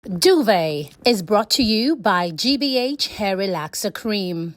Duvet is brought to you by GBH Hair Relaxer Cream.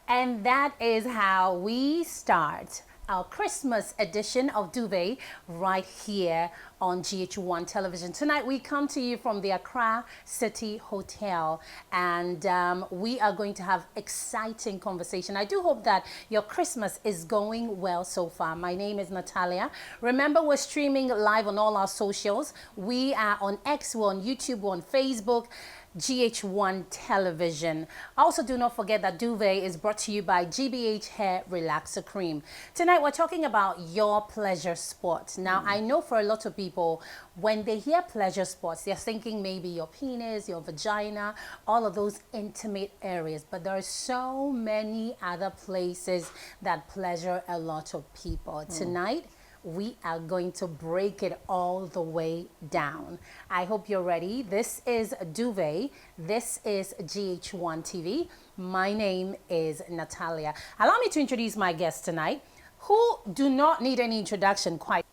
And that is how we start our Christmas edition of Duvet right here on GHOne television. Tonight we come to you from the Accra City Hotel, and we are going to have exciting conversation. I do hope that your Christmas is going well so far. My name is Natalia. Remember, we're streaming live on all our socials. We are on X, we're on YouTube, we're on Facebook, GHOne television. Also, do not forget that Duvet is brought to you by GBH Hair Relaxer Cream. Tonight we're talking about your pleasure sports. Now, I know for a lot of people, when they hear pleasure sports, they're thinking maybe your penis, your vagina, all of those intimate areas, but there are so many other places that pleasure a lot of people. Tonight we are going to break it all the way down. I hope you're ready. This is Duvet. This is GHOne TV. My name is Natalia. Allow me to introduce my guests tonight, who do not need any introduction quite.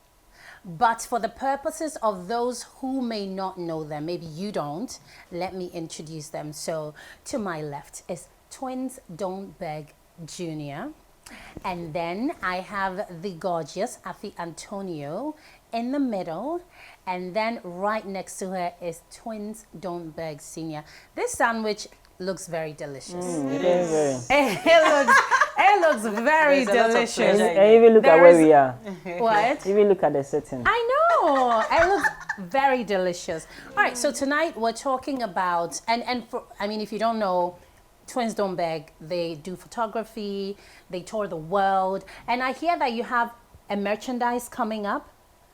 But for the purposes of those who may not know them, maybe you don't, let me introduce them. So to my left is Twins Don't Beg Jr., and then I have the gorgeous Afi Antonio in the middle. And then right next to her is Twins Don't Beg Senior. This sandwich looks very delicious. It is. It looks very delicious. And even look at where we are. What? Even look at the setting. I know. It looks very delicious. All right, so tonight we're talking about, and for, I mean, if you don't know, Twins Don't Beg, they do photography, they tour the world, and I hear that you have a merchandise coming up.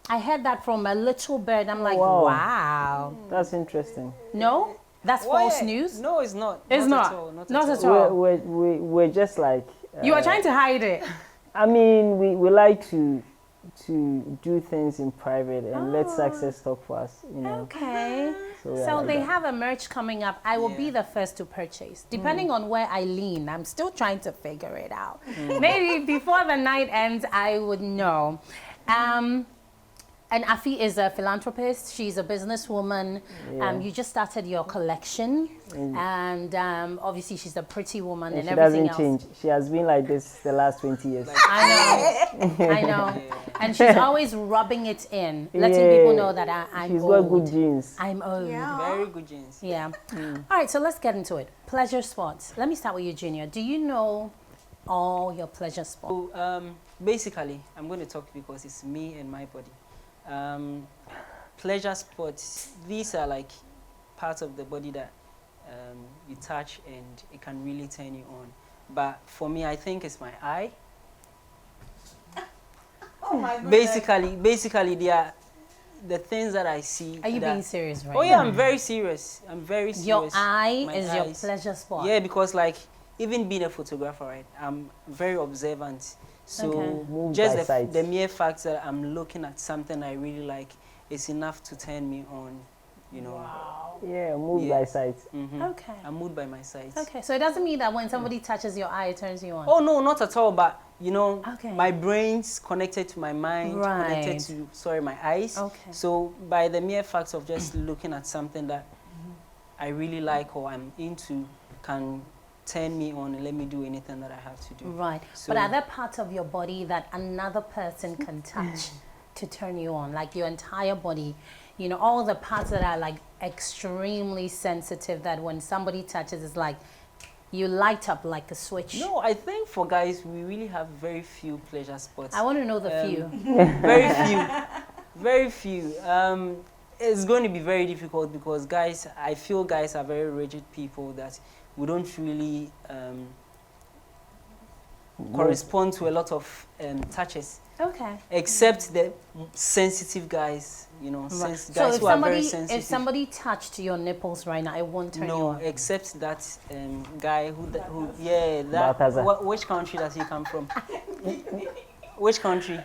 I heard that from a little bird. I'm like, wow. That's interesting. No? That's false news? No, it's not. It's not. Not at all. We're just like... You are trying to hide it. I mean, we like to do things in private and let success talk for us, you know. Okay. So So they have a merch coming up. I will be the first to purchase. Depending on where I lean, I'm still trying to figure it out. Maybe before the night ends, I would know. And Afi is a philanthropist. She's a businesswoman. You just started your collection. And obviously she's a pretty woman and everything else. She doesn't change. She has been like this the last 20 years. I know. And she's always rubbing it in, letting people know that I'm She's old. got good genes. I'm old. Very good genes. Yeah. All right, so let's get into it. Pleasure sports. Let me start with you, Junior. Do you know all your pleasure sports? So, basically, I'm going to talk because it's me and my body. Pleasure sports, these are like parts of the body that you touch and it can really turn you on. But for me, I think it's my eye. Oh my goodness. Basically, they are the things that I see. Are you being serious right now? Oh yeah, I'm very serious. I'm very serious. Your eye My is your eyes. pleasure sport. Yeah, because like even being a photographer, right, I'm very observant. So Moved just by sight. the mere fact that I'm looking at something I really like is enough to turn me on, you know. Wow. Yeah, moved by sight. Okay. I'm moved by my sight. Okay, so it doesn't mean that when somebody touches your eye, it turns you on. Oh no, not at all. But you know, Okay. my brain's connected to my mind, Right. connected to my eyes. Okay. So by the mere fact of just looking at something that I really like or I'm into can turn me on and let me do anything that I have to do. Right. So- But are there parts of your body that another person can touch to turn you on? Like your entire body, you know, all the parts that are like extremely sensitive that when somebody touches, it's like you light up like a switch. No, I think for guys, we really have very few pleasure spots. I want to know the few. Very few. Very few. It's going to be very difficult because guys, I feel guys are very rigid people that we don't really correspond to a lot of touches. Okay. Except the sensitive guys, you know, Right. guys So who are very sensitive. if somebody touched your nipples right now, it won't turn you No, on. except that guy who yeah, that. Balthazar. Which country does he come from? Which country?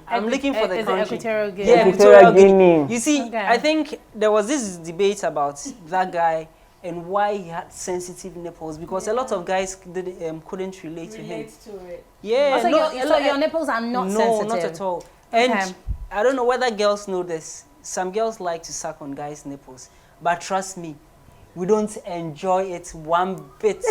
I'm looking for the Is it country. Equatorial Guinea? Yeah, Equatorial Equatorial Guinea. Guinea. You see, Okay. I think there was this debate about that guy and why he had sensitive nipples because a lot of guys couldn't relate to him. Relate to it. Yeah, So, no, your nipples are not no, sensitive? not at all. And Okay. I don't know whether girls know this. some girls like to suck on guys' nipples, but trust me, we don't enjoy it one bit.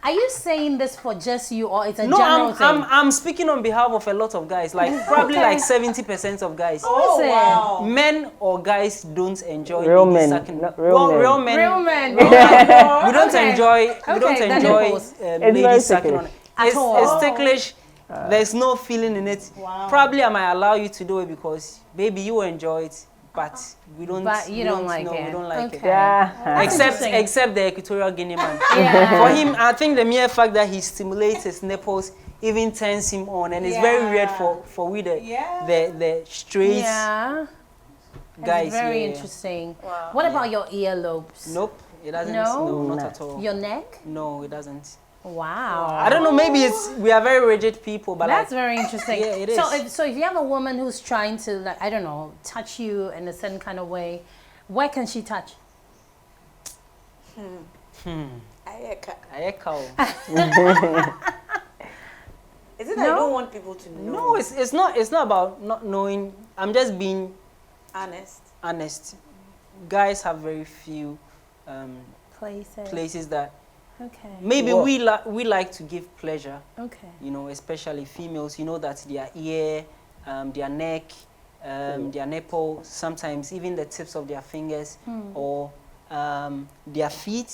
Are you saying this for just you, or it's a No, general thing? I'm speaking on behalf of a lot of guys, like probably like 70% of guys. Oh, wow. Men or guys don't enjoy Real ladies men, sucking. not real men. Real men. Real men. We don't Okay. enjoy. We Okay, don't the enjoy nipples. very ladies sucking on ticklish. it. At all. It's ticklish. There's no feeling in it. Wow. Probably I might allow you to do it because baby you enjoy it, but we don't. But you we don't like no, it. we don't like Okay. it. Yeah. interesting. Except the Equatorial Guinea man. Yeah. For him, I think the mere fact that he stimulates his nipples even turns him on, and it's very weird for we the straight Yeah. guys. It's very yeah. interesting. Wow. What about your earlobes? Nope, it doesn't. No? No, not Nah. at all. Your neck? No, it doesn't. Wow. I don't know. Maybe we are very rigid people, but That's like, very interesting. Yeah, it So is. if you have a woman who's trying to, like, I don't know, touch you in a certain kind of way, where can she touch? Ayeka. I echo. Is it that you don't want people to know? No, it's not. It's not about not knowing. I'm just being Honest. honest. Guys have very few Places. places that Okay. maybe Well- we like to give pleasure. Okay. You know, especially females. You know that their ear, their neck, their nipple, sometimes even the tips of their fingers or their feet.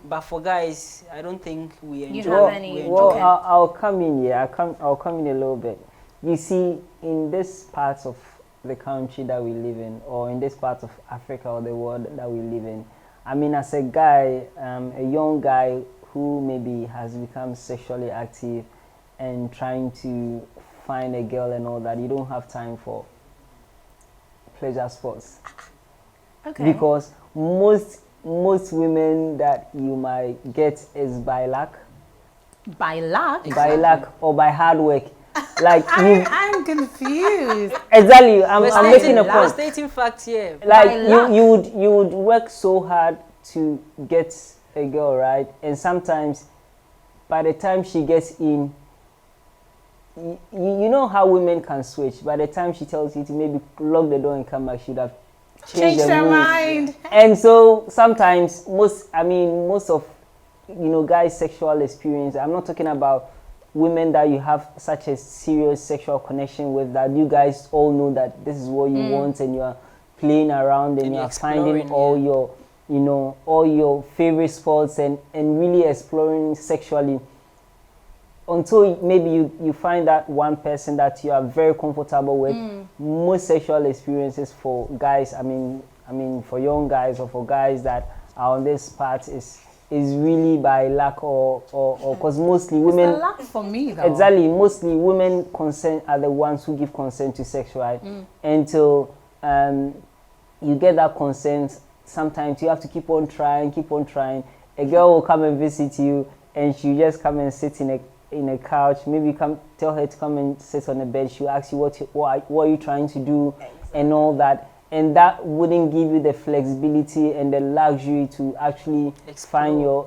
But for guys, I don't think we enjoy. have Well, any- we enjoy well Okay. I'll come in here. I'll come in a little bit. You see, in this part of the country that we live in, or in this part of Africa or the world that we live in, I mean, as a guy, a young guy who maybe has become sexually active and trying to find a girl and all that, you don't have time for pleasure sports. Okay. Because most women that you might get is by luck, By luck? by luck or by hard work. Like you, I'm confused. exactly. I'm We're making a we're point. stating facts here. Like By luck. you would work so hard to get a girl, right? And sometimes by the time she gets in, you know how women can switch. By the time she tells you to maybe lock the door and come back, she'd have Change changed their mood. mind. And so sometimes most of guys' sexual experience, I'm not talking about women that you have such a serious sexual connection with, that you guys all know that this is what you want and you are playing around and And you you're are finding exploring, all yeah. your all your favorite sports and really exploring sexually until maybe you find that one person that you are very comfortable with. Most sexual experiences for guys, I mean for young guys or for guys that are on this part is really by luck or because mostly It's women a luck for me, though. exactly mostly women consent are the ones who give consent to sex, right? Until you get that consent, sometimes you have to keep on trying. A girl will come and visit you and she'll just come and sit in a couch. Maybe you come tell her to come and sit on the bed. She'll ask you what are you trying to do and all that. And that wouldn't give you the flexibility and the luxury to actually find your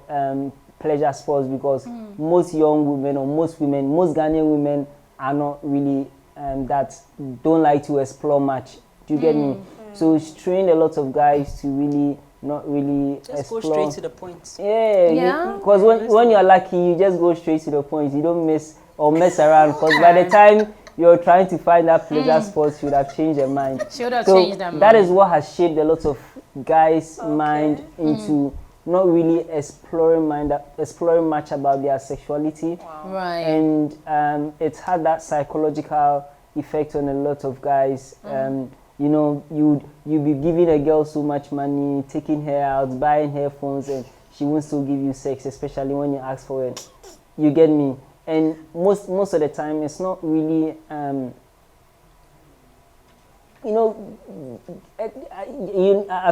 pleasure sports, because most young women or most Ghanaian women are not really that don't like to explore much. Do you get me? So it's trained a lot of guys to really not really Just explore. go straight to the point. Yeah. Because when you're lucky, you just go straight to the point. You don't mess around. Because by the time you're trying to find that pleasure spot, you would have changed your mind. Should have So changed their mind. that is what has shaped a lot of guys' mind into not really exploring much about their sexuality. Right. And it's had that psychological effect on a lot of guys. You'd be giving a girl so much money, taking her out, buying her phones, and she won't still give you sex, especially when you ask for it. You get me? And most of the time, it's not really I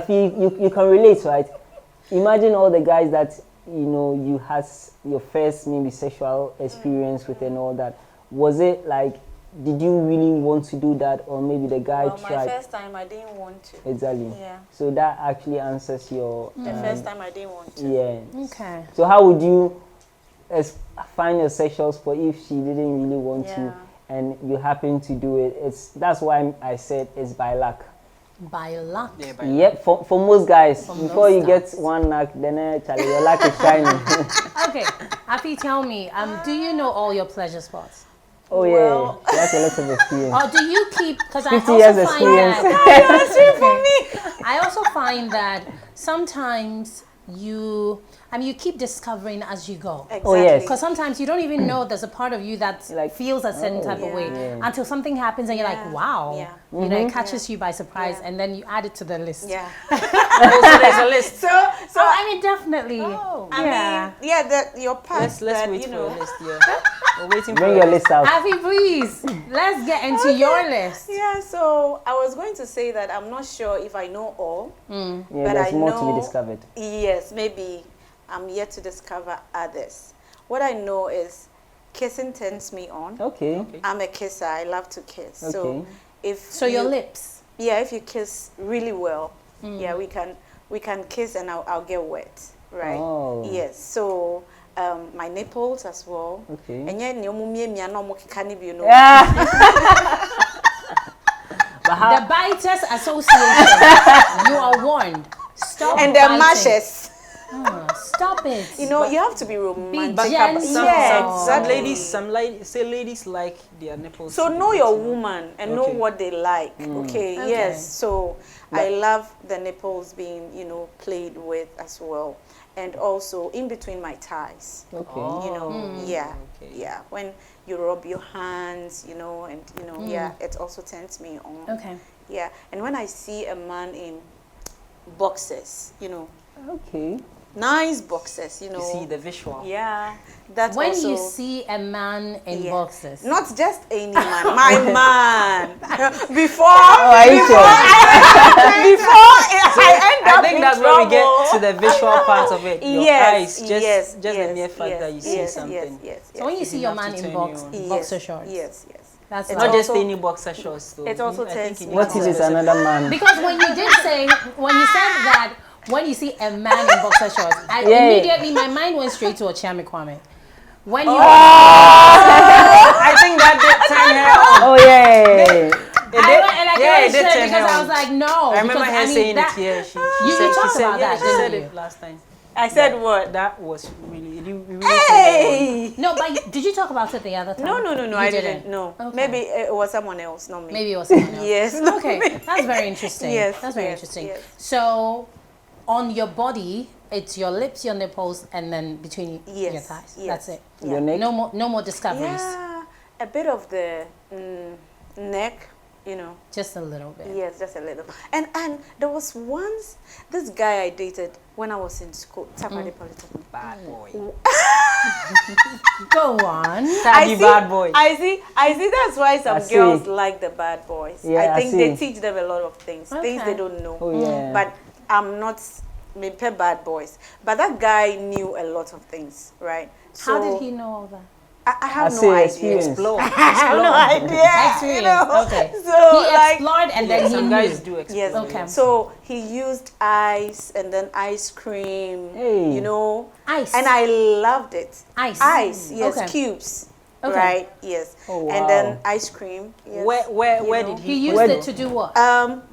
feel you can relate, right? Imagine all the guys that you had your first maybe sexual experience with and all that. Was it like, did you really want to do that, or maybe the guy Well, tried? my first time I didn't want to. Exactly. Yeah. So that actually answers your. The first time I didn't want to. Yeah. Okay. So how would you find your sexual spot if she didn't really want to, Yeah. and you happen to do it? That's why I said it's by luck. By luck. Yeah, by Yep, for most guys, For before most you get guys. one knack, then Charlie, your luck is shining. Okay, Afi, tell me, do you know all your pleasure spots? Oh Well- yeah, that's a lot of experience. Or do you keep, because I 50 also years find experience. that, I also find that sometimes you keep discovering as you go. Exactly. Oh, yes. Because sometimes you don't even know there's a part of you that Like, feels a certain oh, type of way yeah. until something happens and you're Yeah. like, wow. Yeah. You know, it catches you by surprise Yeah. and then you add it to the list. Yeah. so there's a list. So I mean, definitely. Oh. I Yeah. mean, yeah, that your part Let's that, wait you for know. a list. Yeah, we're waiting Bring for your a list out. Afi, please, let's get into your list. Yeah, so I was going to say that I'm not sure if I know all, Yeah, but there's I more to know- be discovered. yes, maybe I'm yet to discover others. What I know is kissing turns me on. Okay. I'm a kisser. I love to kiss. So Okay. if So your you- lips. yeah, if you kiss really well, yeah, we can kiss and I'll get wet, right? Oh. Yes. So my nipples as well. Okay. And yet, you know. The Biters Association, you are warned. Stop And the biting. mashes. Stop it. You know, you have to be romantic. But about- gentle. yeah, some exactly. ladies like their nipples. So to be know your bitten. woman and know Okay. what they like. Okay, Okay. yes. So I love the nipples being, played with as well. And also in between my thighs. Okay. You know, yeah. Okay. Yeah. When you rub your hands, and yeah, it also turns me on. Okay. Yeah. And when I see a man in boxes, Okay. nice boxes, You see the visual. yeah. That's When also, you see a man in yeah. boxes. Not just any man, my man. Before, are you before, sure? I end I up think in that's where we get trouble. to the visual part of it. Your Yes, eyes, just yes, the yes, mere fact yes, that you see yes, something. Yes, So when you see your enough man to in turn you on. boxer shorts. Yes. That's It's like- Not just also- any boxer shorts, though. it also I think turns you me need What to if be it's specific. another man? Because when you said that, when you see a man in boxer shorts, Yeah. immediately my mind went straight to Ochiami Kwame. When you, I think that did turn her on. Oh yeah. It did turn because her I on. was like, no. I remember because, her saying that, it here. She You said, talked she said, about yeah, that, she said didn't it you? last time. I said what? That was really, it really turned her on. Hey! No, but did you talk about it the other time? No, You I didn't. No. Okay. Maybe it was someone else, not me. Maybe it was someone else. Yes. not Okay, me. that's very interesting. Yes, That's very yes, interesting. yes. So, on your body, it's your lips, your nipples, and then between your Yes, thighs. yes. That's it. Your neck. No more discoveries. Yeah, a bit of the neck, Just a little bit. Yes, just a little. And there was once this guy I dated when I was in school, Tapade Polytechnic. Bad boy. Go on. Taggy bad boy. I see. That's why some I see. girls like the bad boys. Yeah, I I think they see. teach them a lot of things Okay. they don't know. Oh yeah. But I'm not maybe bad boys. But that guy knew a lot of things, right? How So did he know all that? I have I no see idea. experience. Explore. I have no idea. Experience. Okay. So He like, explored and then he Some knew. guys do explore. yes. Okay. So he used ice and then ice cream. Hey. Ice. And I loved it. Ice. Ice, yes, Okay. cubes. Okay. Right, yes. Oh, And then wow. ice cream. Yes. Where know. did He he used Where- it to do what?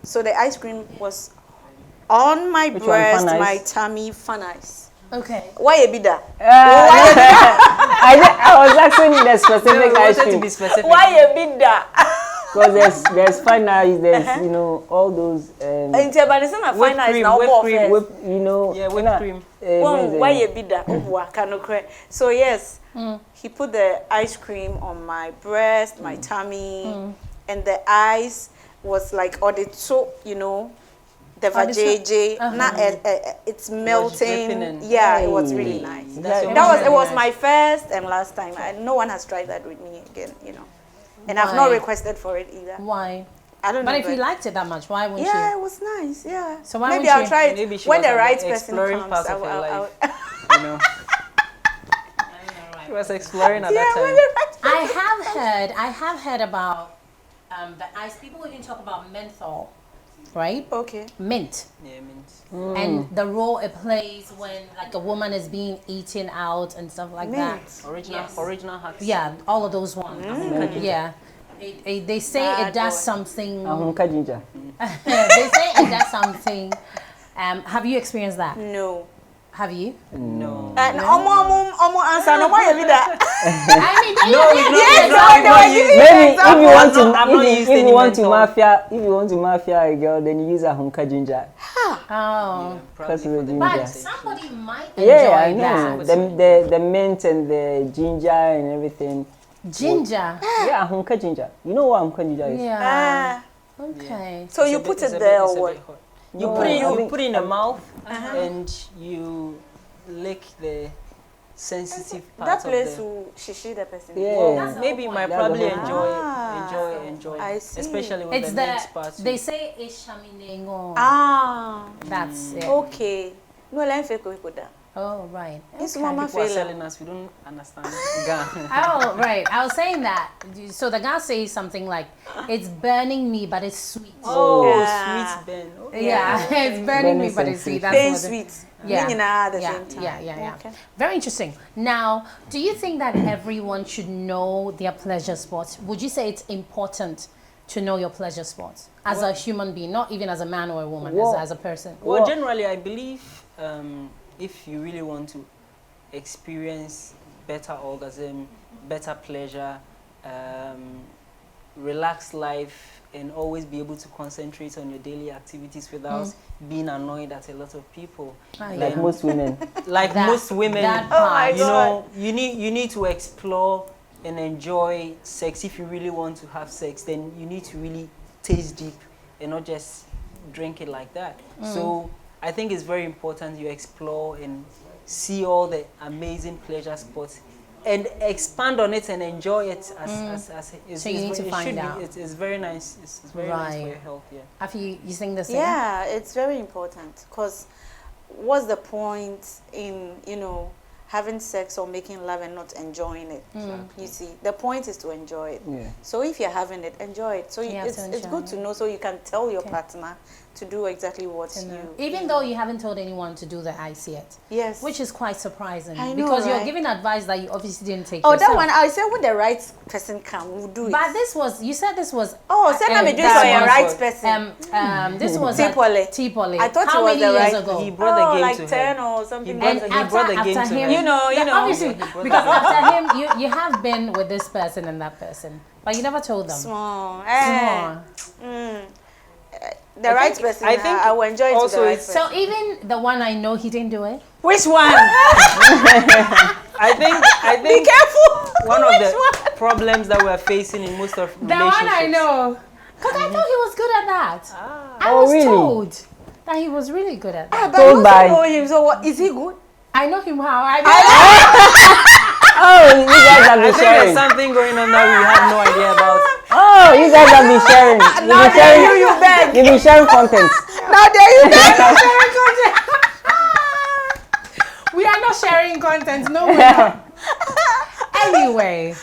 So the ice cream was on my Which one, breast, fun ice? my tummy, fun ice. Okay. Why a bit that? I was asking the specific ice to cream be specific. Why a bit that? because there's fine ice, there's all those And Japanese Whipped fine ice cream, now whipped more cream, first. whip, Yeah, whipped cream. Why a bit that? So yes, he put the ice cream on my breast, my tummy, and the ice was like or the top, the vajayjay. It's melting. dripping in. Yeah, it was really Hey. nice. That's That your It really was nice. my first and last time. No one has tried that with me again, And I've not Why? requested for it either. Why? I don't know. But if you liked it that much, why wouldn't yeah, you? it was nice. Yeah. So why maybe won't I'll you? try it Maybe she when was the at right the person exploring comes. part of I will- her I will- life. You know, she was exploring at yeah, that when time. the right person I have heard about the ice. People even talk about menthol, right? Okay. Mint. Yeah, I mean, And the role it plays when like a woman is being eaten out and stuff like Mint. that. original hacks. Yeah, all of those ones. Yeah. They say Bad it does boy. something. Ahunka ginger. They say it does something. Have you experienced that? No. Have you? No. And omo answer no more you that. I mean, Maybe if you want to, I'm not if used you any want to mental. mafia, if you want to mafia a girl, then you use Ahunka ginger. Oh, Because of the ginger. but somebody might enjoy Yeah, I know. that. The mint and the ginger and everything. Ginger. Yeah, Ahunka ginger. You know what Ahunka ginger is? Yeah. Ah, Okay. so you put it there or what? You No, put it, I you think- put it in the mouth and you lick the sensitive That parts of place the. will shishi the person. Yeah. Well, maybe you might That's the probably whole point. enjoy, I see. especially with It's the the, mint part. they say it's shaminengo. Ah, That's it. okay. No, let me fake that. Oh, right. It's Okay. mama People are fail. selling us, we don't understand. Ghana. Oh, right. I was saying that. So the guy says something like, it's burning me, but it's sweet. Oh, Yeah. sweet Ben. Oh, Yeah, it's burning me, Burning but it's sweet. sensation. That's Pain what the- sweet. Yeah. Meaning at the yeah, same time. yeah. Okay. Very interesting. Now, do you think that everyone should know their pleasure spots? Would you say it's important to know your pleasure spots as a human being, not even as a man or a woman, Well- as a person? Well, Well- generally, I believe if you really want to experience better orgasm, better pleasure, relaxed life, and always be able to concentrate on your daily activities without being annoyed at a lot of people. Like most women. Like That- most women, that Oh my part. you know, you need to explore and enjoy sex. If you really want to have sex, then you need to really taste deep and not just drink it like that. So I think it's very important you explore and see all the amazing pleasure spots and expand on it and enjoy it as it's, So you need to it find should be- out. It's very nice. It's very nice for Right. your health. Yeah. Have you think the same? Yeah, it's very important because what's the point in, having sex or making love and not enjoying it? You see, the point is to enjoy it. Yeah. So if you're having it, enjoy it. So You have it's to good enjoy to it. know so you can tell your Okay. partner to do exactly what To know. you. Even though you haven't told anyone to do the ice yet, Yes. which is quite surprising I know, because you're right? giving advice that you obviously didn't take. Oh, yourself. that one, I said when the right person come, we'll do it. But this was, you said this was. Oh, send them a drink that for your was- right person. This was at Tipole. Tipole. I thought How it was many the years right- ago? He brought the game like to 10 her. or something. He brought And the- Because- he brought the after game to him, her. You know. obviously, He brought the because game. after him, you have been with this person and that person, but you never told them. Small. Small. The right person. I think I will enjoy it. also to the right it's- person. So even the one I know, he didn't do it. Which one? I think Be careful. one of Which the one? problems that we're facing in most of The relationships. one I know, because I thought he was good at that. I Oh, was really? told that he was really good at that. But Told you by- also know him. So what? Is he good? I know him how. Oh, you guys have I been think there's sharing. something going on that we have no idea about. Oh, you guys have been sharing. Now there you beg. You've been sharing content. Now there you beg. We are not sharing content. No, we're not. Anyway,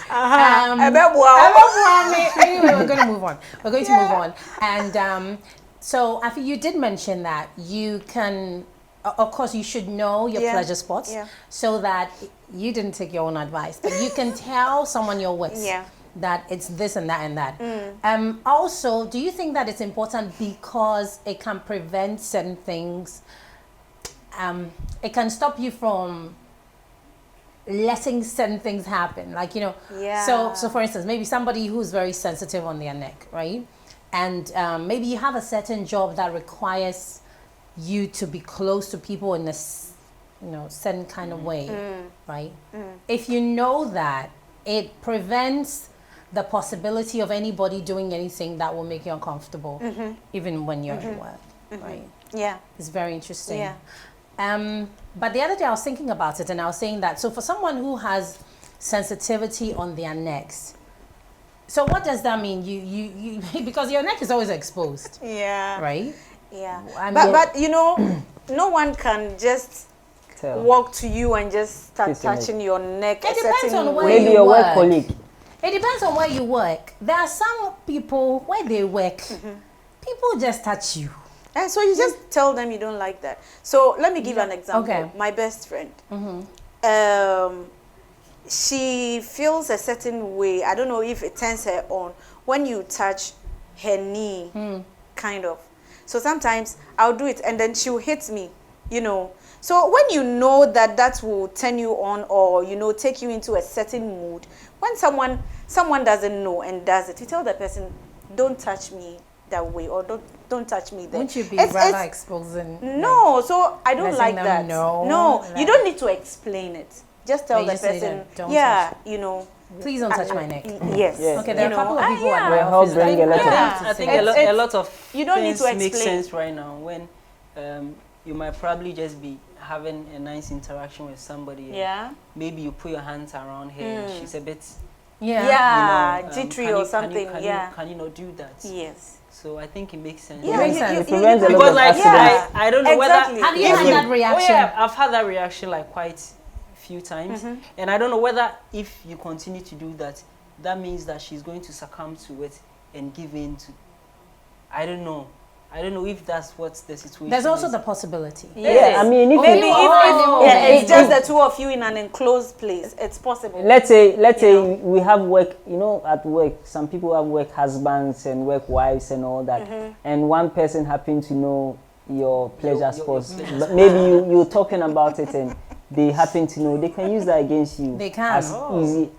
anyway, we're going to move on. We're going to move on. And so, Afi, you did mention that you can, of course, you should know your Yeah. pleasure spots Yeah. so that you didn't take your own advice. That you can tell someone you're with Yeah. that it's this and that and that. Also, do you think that it's important because it can prevent certain things? It can stop you from letting certain things happen, like Yeah. so for instance, maybe somebody who's very sensitive on their neck, right? And maybe you have a certain job that requires you to be close to people in this certain kind of way, right? If you know that, it prevents the possibility of anybody doing anything that will make you uncomfortable, even when you're at work, right? Yeah. It's very interesting. Yeah. But the other day I was thinking about it and I was saying that, so for someone who has sensitivity on their necks, so what does that mean? You because your neck is always exposed, Yeah. right? Yeah. I mean- But no one can just Tell. walk to you and just start Kiss your neck. touching your neck. It a depends certain on where way. Maybe you your work work. colleague. It depends on where you work. There are some people where they work, people just touch you. And so you just tell them you don't like that. So let me give you an example. Okay. My best friend. She feels a certain way. I don't know if it turns her on when you touch her knee, kind of. So sometimes I'll do it and then she'll hit me, you know. So when you know that that will turn you on, or, you know, take you into a certain mood, when someone doesn't know and does it, you tell the person, don't touch me that way, or don't touch me there. Wouldn't you be rather exposing? No, so I don't like that. No, like, you don't need to explain it. Just tell the just say person, that, don't yeah, touch. you know. Please don't touch my neck. Yes. Yes. Okay, there are a couple of people at my Well, office help bring that a lot of- I think a lot of you don't need things to make explain. sense right now when you might probably just be having a nice interaction with somebody. And Yeah. maybe you put your hands around her and she's a bit, Yeah. you know, jittery can or you- something. can you not do that? Yes. So I think it makes sense. Yeah, makes sense. It prevents a lot Because of like accidents. I don't know Exactly. whether Have you if had that reaction? Oh yeah, I've had that reaction like quite a few times, and I don't know whether if you continue to do that, that means that she's going to succumb to it and give in to. I don't know if that's what the situation. There's also is. the possibility. Yeah, I mean, if Maybe you, it's just the two of you in an enclosed place. It's possible. let's say we have work, you know, at work, some people have work husbands and work wives and all that, and one person happen to know your pleasure spots. pleasure But maybe you're talking about it and they happen to know, they can use that against you. They can. As easy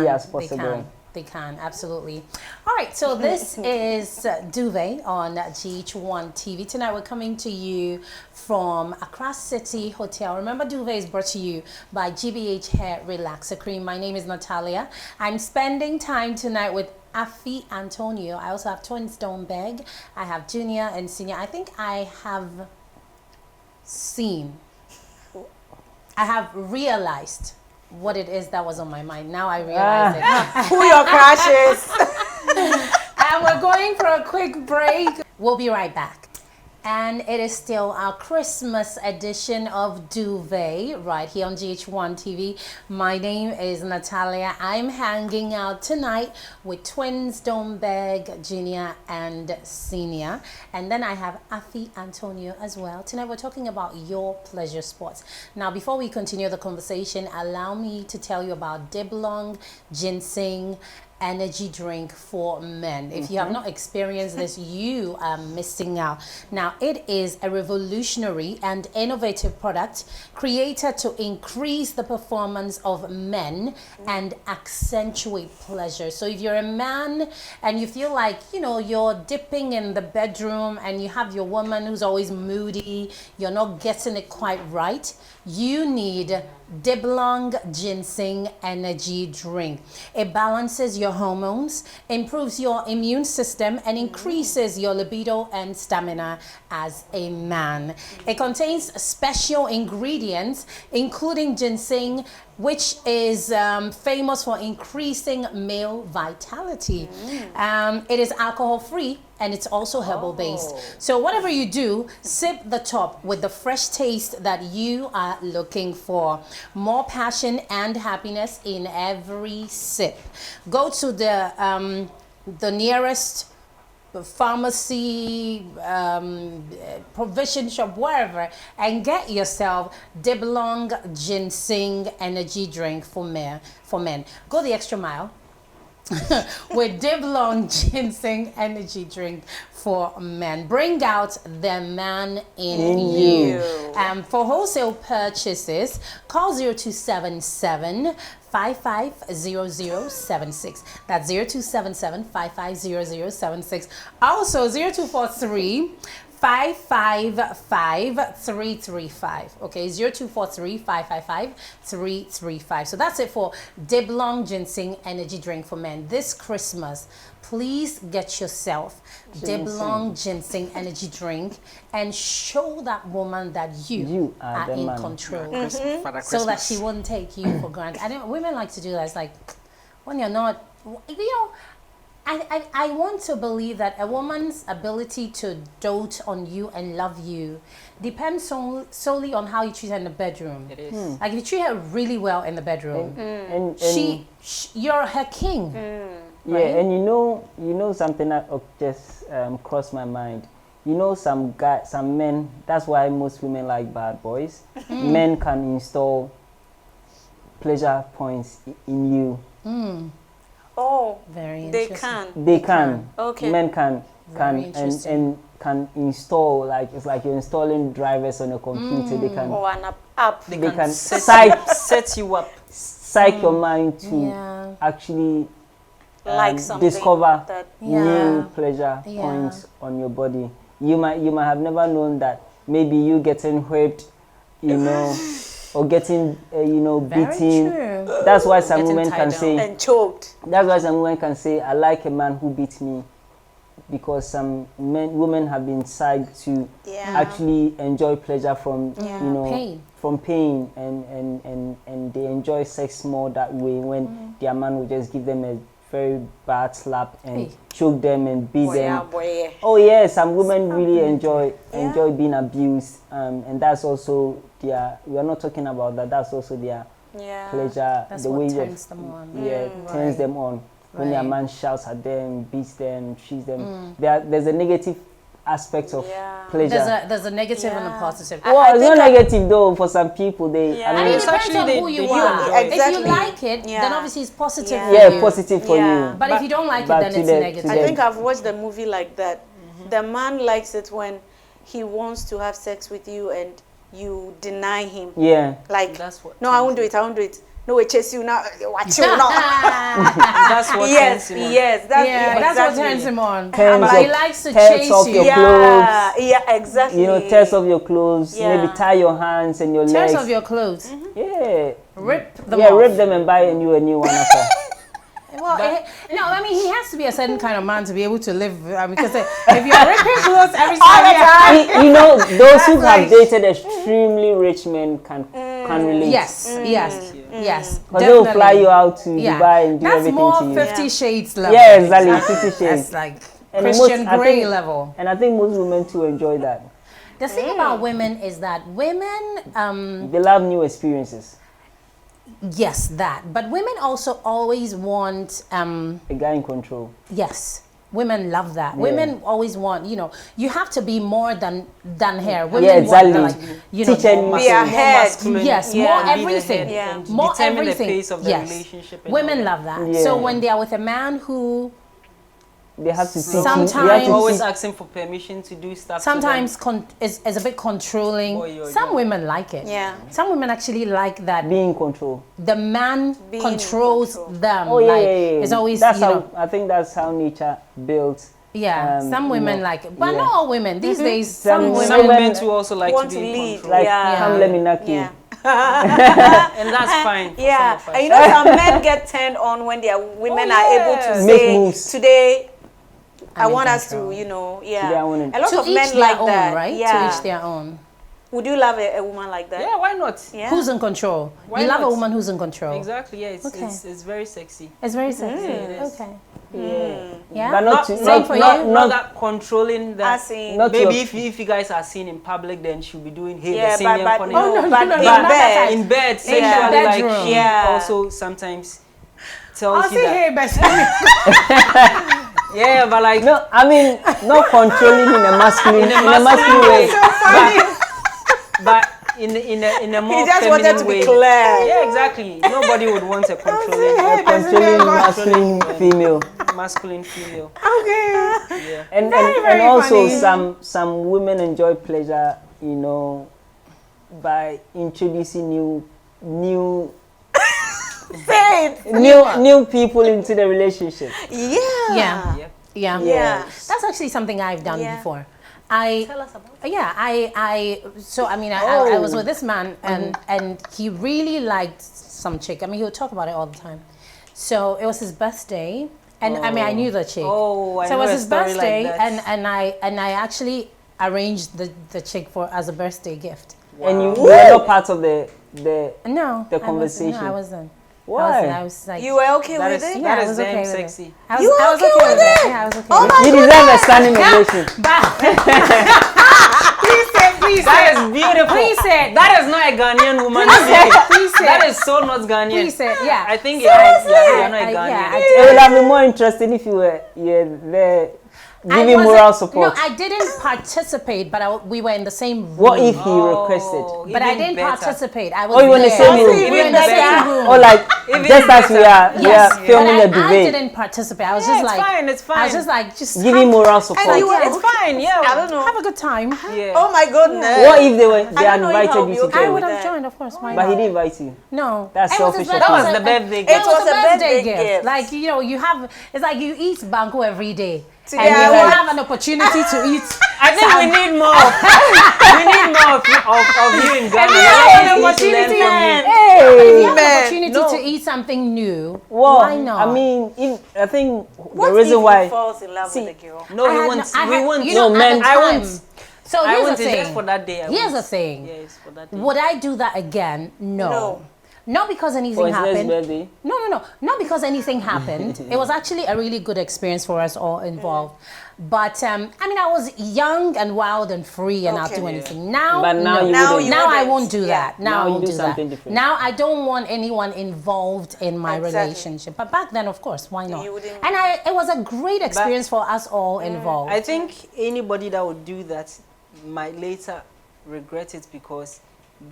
as possible. They can, absolutely. All right, so this is Duvet on GHOne TV. Tonight we're coming to you from Accra City Hotel. Remember, Duvet is brought to you by GBH Hair Relaxer Cream. My name is Natalia. I'm spending time tonight with Afi Antonio. I also have twins Stonebag. I have Junior and Senior. I think I have realized what it is that was on my mind. Now I realize it. Who your crushes? And we're going for a quick break. We'll be right back. And it is still our Christmas edition of Duvet right here on GHOne TV. My name is Natalia. I'm hanging out tonight with twins Stonebag, Junior and Senior. And then I have Afi Antonio as well. Tonight we're talking about your pleasure sports. Now, before we continue the conversation, allow me to tell you about Diblong Ginseng energy drink for men. If you have not experienced this, you are missing out. Now, it is a revolutionary and innovative product created to increase the performance of men and accentuate pleasure. So if you're a man and you feel like, you know, you're dipping in the bedroom and you have your woman who's always moody, you're not getting it quite right, you need Diblong Ginseng Energy Drink. It balances your hormones, improves your immune system, and increases your libido and stamina as a man. It contains special ingredients, including ginseng, which is famous for increasing male vitality. It is alcohol-free and it's also herbal-based. So whatever you do, sip the top with the fresh taste that you are looking for. More passion and happiness in every sip. Go to the nearest pharmacy, provision shop, wherever, and get yourself Diblong Ginseng Energy Drink for men. Go the extra mile with Diblong Ginseng Energy Drink for men. Bring out the man in you. For wholesale purchases, call 0277 550076. That's 0277 550076. Also 0243 555-335. Okay, 0243-555-335. So that's it for Diblong Ginseng Energy Drink for Men. This Christmas, please get yourself Diblong Ginseng Energy Drink and show that woman that you are in control. So that she won't take you for granted. Women like to do that. It's like, when you're not, you know, I want to believe that a woman's ability to dote on you and love you depends solely on how you treat her in the bedroom. It is. Like if you treat her really well in the bedroom, And you're her king. Yeah, right? and you know something that just crossed my mind. You know, some men, that's why most women like bad boys. Men can install pleasure points in you. Oh, Very they interesting. can. They can. Okay. Men can Very and interesting. can install, like it's like you're installing drivers on a computer. They can Or an app. They they can set you up. psych your mind to Yeah. actually Like something discover that Yeah. new pleasure Yeah. points on your body. You might have never known that maybe you getting whipped, you know, or getting you know, Very beaten. true. That's why some Getting women tied can down. say. and choked. That's why some women can say, "I like a man who beats me," because some women have been psyched to Yeah. actually enjoy pleasure from Yeah. you know Pain. from pain, and they enjoy sex more that way when their man will just give them a very bad slap and Hey. choke them and beat Boy, them. yeah, boy. Oh yeah, some women really enjoy being abused, and that's also their. We are not talking about that. That's also their Yeah. pleasure. That's the what way turns them on. turns them on when their Right. man shouts at them, beats them, treats them. There's a negative aspect of Yeah. pleasure. There's a negative and a Yeah. positive. Well, I it's think not negative though for some people. They, Yeah. I mean, I it mean, It's depends actually on they- who they you do are. enjoy it. If Exactly. you like it, Yeah. then obviously it's positive Yeah. for yeah, you. positive for Yeah. you. But if you don't like it, But then to it's the- to negative. I the- think I've watched a movie like that. The man likes it when he wants to have sex with you and you deny him. Yeah, Like, That's what no, I won't do it. I won't do it. No, we chase you now. Watch you now. That's what Yes, turns him on. yes. That's Yeah, that's what exactly. turns him on. Turns But he up- likes to tears chase off you. your Yeah, clothes. yeah, exactly. you know, tears off your clothes. Yeah. Maybe tie your hands and your Tears legs. off your clothes. Yeah, Rip them yeah, off. rip them and buy a new one after. Well, no, I mean, he has to be a certain kind of man to be able to live. Because if you're ripping clothes every time, You know, those who like- have dated extremely rich men can relate. yes, yes, yes. Because they will fly definitely. you out to Yeah, Dubai and do that's everything more to you. 50 Shades level. Yeah, exactly, 50 shades. That's like And Christian I Grey think- level. And I think most women too enjoy that. The thing about women is that women, They love new experiences. yes, that. But women also always want, A guy in control. yes. Women love that. Yeah. Women always want, you have to be more than hair. Women Yeah, exactly. want, Teach any- Be ahead. masculine. Yes, Yeah. more Be the everything. head Yeah. and More determine everything. the pace of the Yes. relationship. And Women all that. love that. Yeah. So when they are with a man who They have to teach you. Sometimes- You have to Always teach- asking for permission to do stuff. sometimes is a bit controlling. Boy, you're Some young. women like it. Yeah. Some women actually like that be in control. the man Being in controls control. them. Oh yeah, like, yeah, yeah. It's always, That's how I think that's how nature built. yeah, some you women know, like it. But yeah. not all women. These days, Some some women- Some women... men too also like Want to to be in lead. control. Like, Yeah. come let me knock you. Yeah. And that's fine. for Yeah, some of us. and you know some men get turned on when their women are able to yeah. Make say, moves. "Today, I I'm in want us control." to, Today I yeah." wanna- A lot To of each men their like own, that, right? Yeah. To each their own. Would you love a woman like that? Yeah, why not? Yeah. Who's in control? Why you love a not? woman who's in control. Exactly. Yeah, Okay. it's very sexy. It's very sexy. it is. Okay. Yeah. Yeah. But Not, too- same for not, you? not that controlling that. As in- Not Maybe to- if you guys are seen in public, then she'll be doing hey, Yeah, the same but funny. no, no, but no, in no, not that bed. type. In bed, the sexually, like bedroom. she Yeah. also sometimes tells I'll you say, that. hey, best. Yeah, but like No, I mean not controlling in a masculine way. but in a more He just feminine wanted to way. be clear. Yeah, exactly. Nobody would want a controlling Controlling masculine female. masculine female. Okay. Yeah. And very also funny. some women enjoy pleasure, by introducing new people into the relationship. Yeah. Yeah. Yep. Yeah. Yeah. That's actually something I've done Yeah. before. Tell us about it. Yeah, I was with this man and he really liked some chick. I mean, he would talk about it all the time. So it was his birthday, and I mean, I knew the chick. Oh, I so it know was a his story like birthday, that. and I actually arranged the chick as a birthday gift. And you were not part of the No, The conversation. I wasn't. Why? I was like, You were okay That with is it? Yeah, I that is was damn okay with it. sexy. I was, You were I was okay okay with with it. it? Yeah, I was okay Oh with my it. You deserve a standing ovation. Please That is beautiful. Please say it. That is not a Ghanaian woman. Please say That it. is so not Ghanaian. Please say it. Yeah. I think you're not a I- Ghanaian. yeah, It would have been more interesting if you were there. Giving moral support. No, I didn't participate, but we were in the same room. What if he requested? But I didn't participate. I was Oh, you were in the there. same room. We were in the same room. Or like, just as we are filming but a debate. I didn't participate. I was just like, it's fine. I was just like, just giving moral support. And it's fine, yeah. I don't know. have a good time. Yeah. Oh my goodness. What if they I don't know if invited I'll you be to okay I go? would with have that. joined, of course. Why But he not? didn't invite you. No, That's it was his selfish. birthday. That was the birthday It gift. was a birthday gift. gift. Like, you know, you have, it's like you eat banku every day. Today And I you want- have an opportunity to eat. I think we need more. We need more of you in Ghana. you have an Let's opportunity, learn from you. If you have an Man, opportunity no. to eat something new, Well, why not? I mean, I think What the reason if why. he falls in love with a girl? No, I we had want. I We had- want. you know, No, at men- the I time- want. So I here's want the it thing. just for that day. Here's the thing. Yes, for that day. Would I do that again? No. No. Not because For anything his next happened. birthday. No. Not because anything happened. It was actually a really good experience for us all involved. But I mean, I was young and wild and free, and I'll Okay. do anything. Now, But now no. you Now wouldn't. you Now I wouldn't. won't do Yeah. that. Now Now I you won't do do something that. different. Now I don't want anyone involved in my Exactly. relationship. But back then, of course, why not? You wouldn't- And it was a great experience for us all involved. I think anybody that would do that might later regret it because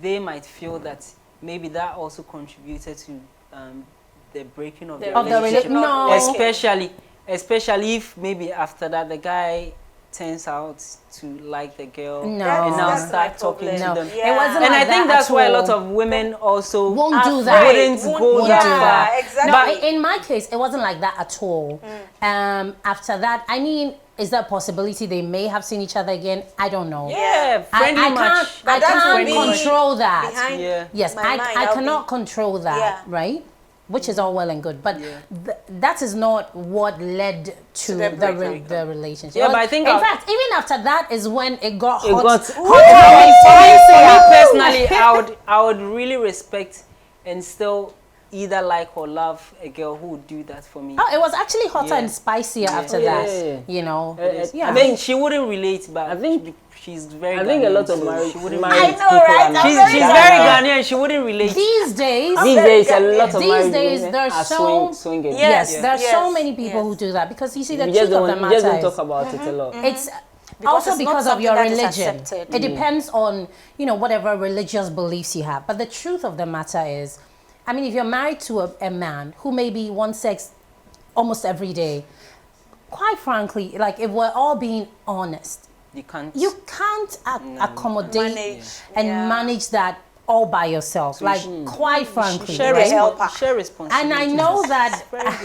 they might feel that maybe that also contributed to the breaking of the Of the relationship. no. Especially if maybe after that the guy turns out to like the girl No. and now That's my start talking problem. to No, them. it wasn't And like I think that that's at why a all. lot of women also Won't do Afraid. that. wouldn't go Won't that do far. that. Exactly. No, in my case, it wasn't like that at all. After that, I mean, is there a possibility they may have seen each other again? I don't know. Yeah, friendly I match. can't, But I that can't would be control that. behind Yeah. Yes, my I mind, I'll cannot be- control that, Yeah. right? Which is all well and good, but Yeah. that is not what led to the the relationship. Yeah, but I think in I'll- fact, even after that is when it got It hot. got- For me personally, I would really respect and still either like or love a girl who would do that for me. Oh, it was actually hotter Yeah. and spicier after Yeah, that. yeah, yeah. You know, Yeah. I think she wouldn't relate, but I think- she's very. I think a Ghanaian, lot of so married she wouldn't married relate. people right? are now- She's very very Ghanaian. Ghanaian. She wouldn't relate. these days, These days, a lot of These married days, women there's are so- swinging. yes, Yeah. there's so Yes, many people who yes. do that because you see the We truth just of the don't, we matter just don't is talk about it a lot. it's Because also it's not because of your something that is religion. accepted. It depends on whatever religious beliefs you have. But the truth of the matter is, I mean, if you're married to a man who maybe wants sex almost every day, quite frankly, like if we're all being honest, You can't. you can't accommodate Manage, and yeah. manage that all by yourself. Like quite frankly, share, right? helper. share responsibility. And I know that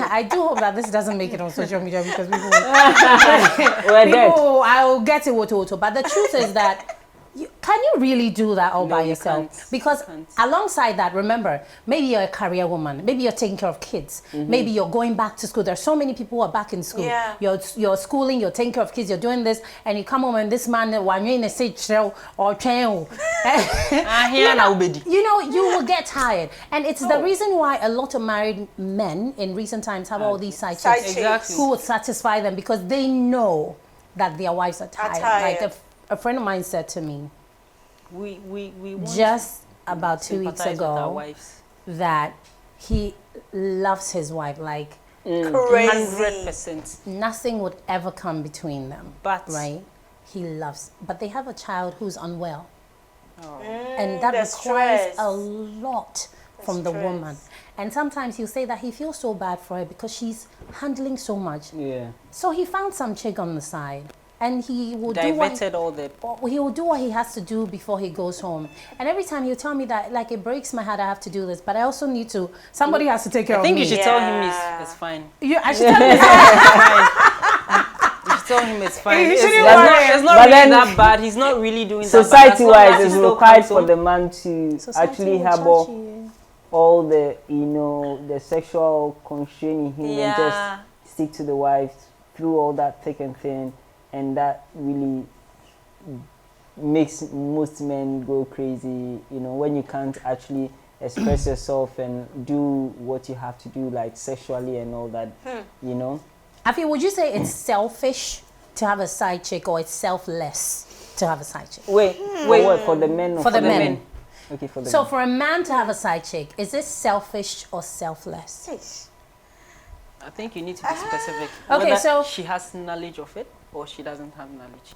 I do hope that this doesn't make it on social media because people, We're dead. I will get it woto. But the truth is that can you really do that all No, by you yourself? can't. Because You can't. alongside that, remember, maybe you're a career woman. Maybe you're taking care of kids. Maybe you're going back to school. There's so many people who are back in school. Yeah. You're schooling, you're taking care of kids, you're doing this, and you come home and this man, when you're in a stage or train, you will get tired. And it's the reason why a lot of married men in recent times have all these side Side chicks chicks. Exactly. who would satisfy them because they know that their wives are tired. tired. Like a friend of mine said to me we want just to about 2 weeks sympathize with our ago wives. that he loves his wife like Crazy. 100%. nothing would ever come between them. But- right, he loves, but they have a child who's unwell, Oh. and that the requires stress. a lot from the stress. woman. And sometimes he'll say that he feels so bad for her because she's handling so much. Yeah. So he found some chick on the side, and he will do what Diverted all the. he will do what he has to do before he goes home. And every time he'll tell me that, like, it breaks my heart, I have to do this, but I also need to, somebody has to take care I of think me. you should tell him Yeah. it's fine. I should tell him You should tell him it's fine. You It's shouldn't not, worry. it's not But really then that bad. He's not really doing that bad. As long Society-wise, as he it's still required comes for home. the man to Society actually will have judge you. all the, the sexual constraint in him and just Yeah. stick to the wife through all that thick and thin, and that really makes most men go crazy, when you can't actually express yourself and do what you have to do, like sexually and all that, Afi, would you say it's selfish to have a side chick, or it's selfless to have a side chick? Wait, what, for the men or For the men. Okay, for the So men. for a man to have a side chick, is this selfish or selfless? I think you need to be specific. Okay, Whether so- she has knowledge of it. or she doesn't have knowledge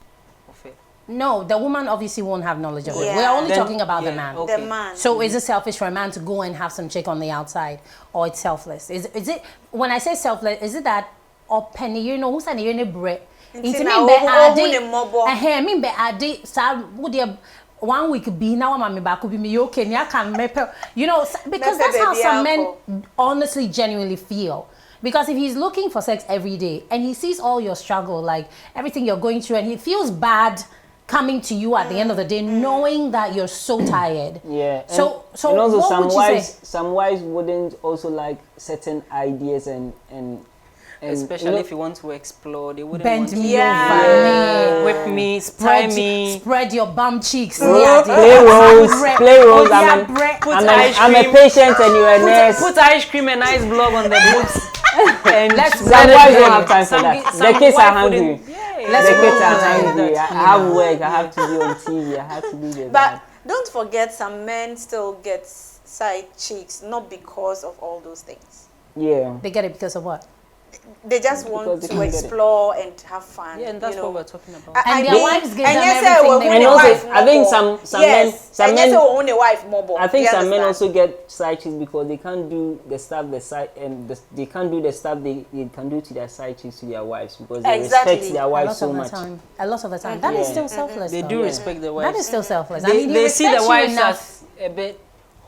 of it? No, the woman obviously won't have knowledge of it. Yeah. We're only Then- talking about the yeah, man. okay. The man. So is it selfish for a man to go and have some chick on the outside, or it's selfless? Is it, when I say selfless, is it that or penny you know who's an you bread? Nti na ohu ne mmɔbɔ. I mean be ade sa would 1 week be now mama back could be me okay I can you know because that's how some men honestly genuinely feel. Because if he's looking for sex every day and he sees all your struggle, like everything you're going through, and he feels bad coming to you at the end of the day, knowing that you're so tired. Yeah. So and also what some would you wives, say? some wives wouldn't also like certain ideas and Especially if you want to explore, they wouldn't Bend want me Yeah. over, whip me, spray spread, me. spread your bum cheeks. play roles, I'm a patient and you're a nurse. Put ice cream and ice block on the boobs. And Let's Some wives don't have time for some that. some The kids are wife hungry. wouldn't- Yeah, Let's The roll kids are with it. hungry. I have work. I have to be on TV. I have to be there. But don't forget, some men still get side chicks, not because of all those things. yeah. They get it because of what? They just Because want they to can get it. explore and have fun. Yeah, and that's you know. what we're talking about. And their wives give them yes, everything they And want. also, I think some men, own a wife mobile. I think some men also get side chicks because they can't do the stuff they can't do the stuff they can do to their side chicks to their wives because they Exactly. respect their A wives lot so of the much. time. A lot of the time. That is Yeah. still selfless. They though. do respect the wives. That is still selfless. They, I mean, he they see respects the you wives enough. as a bit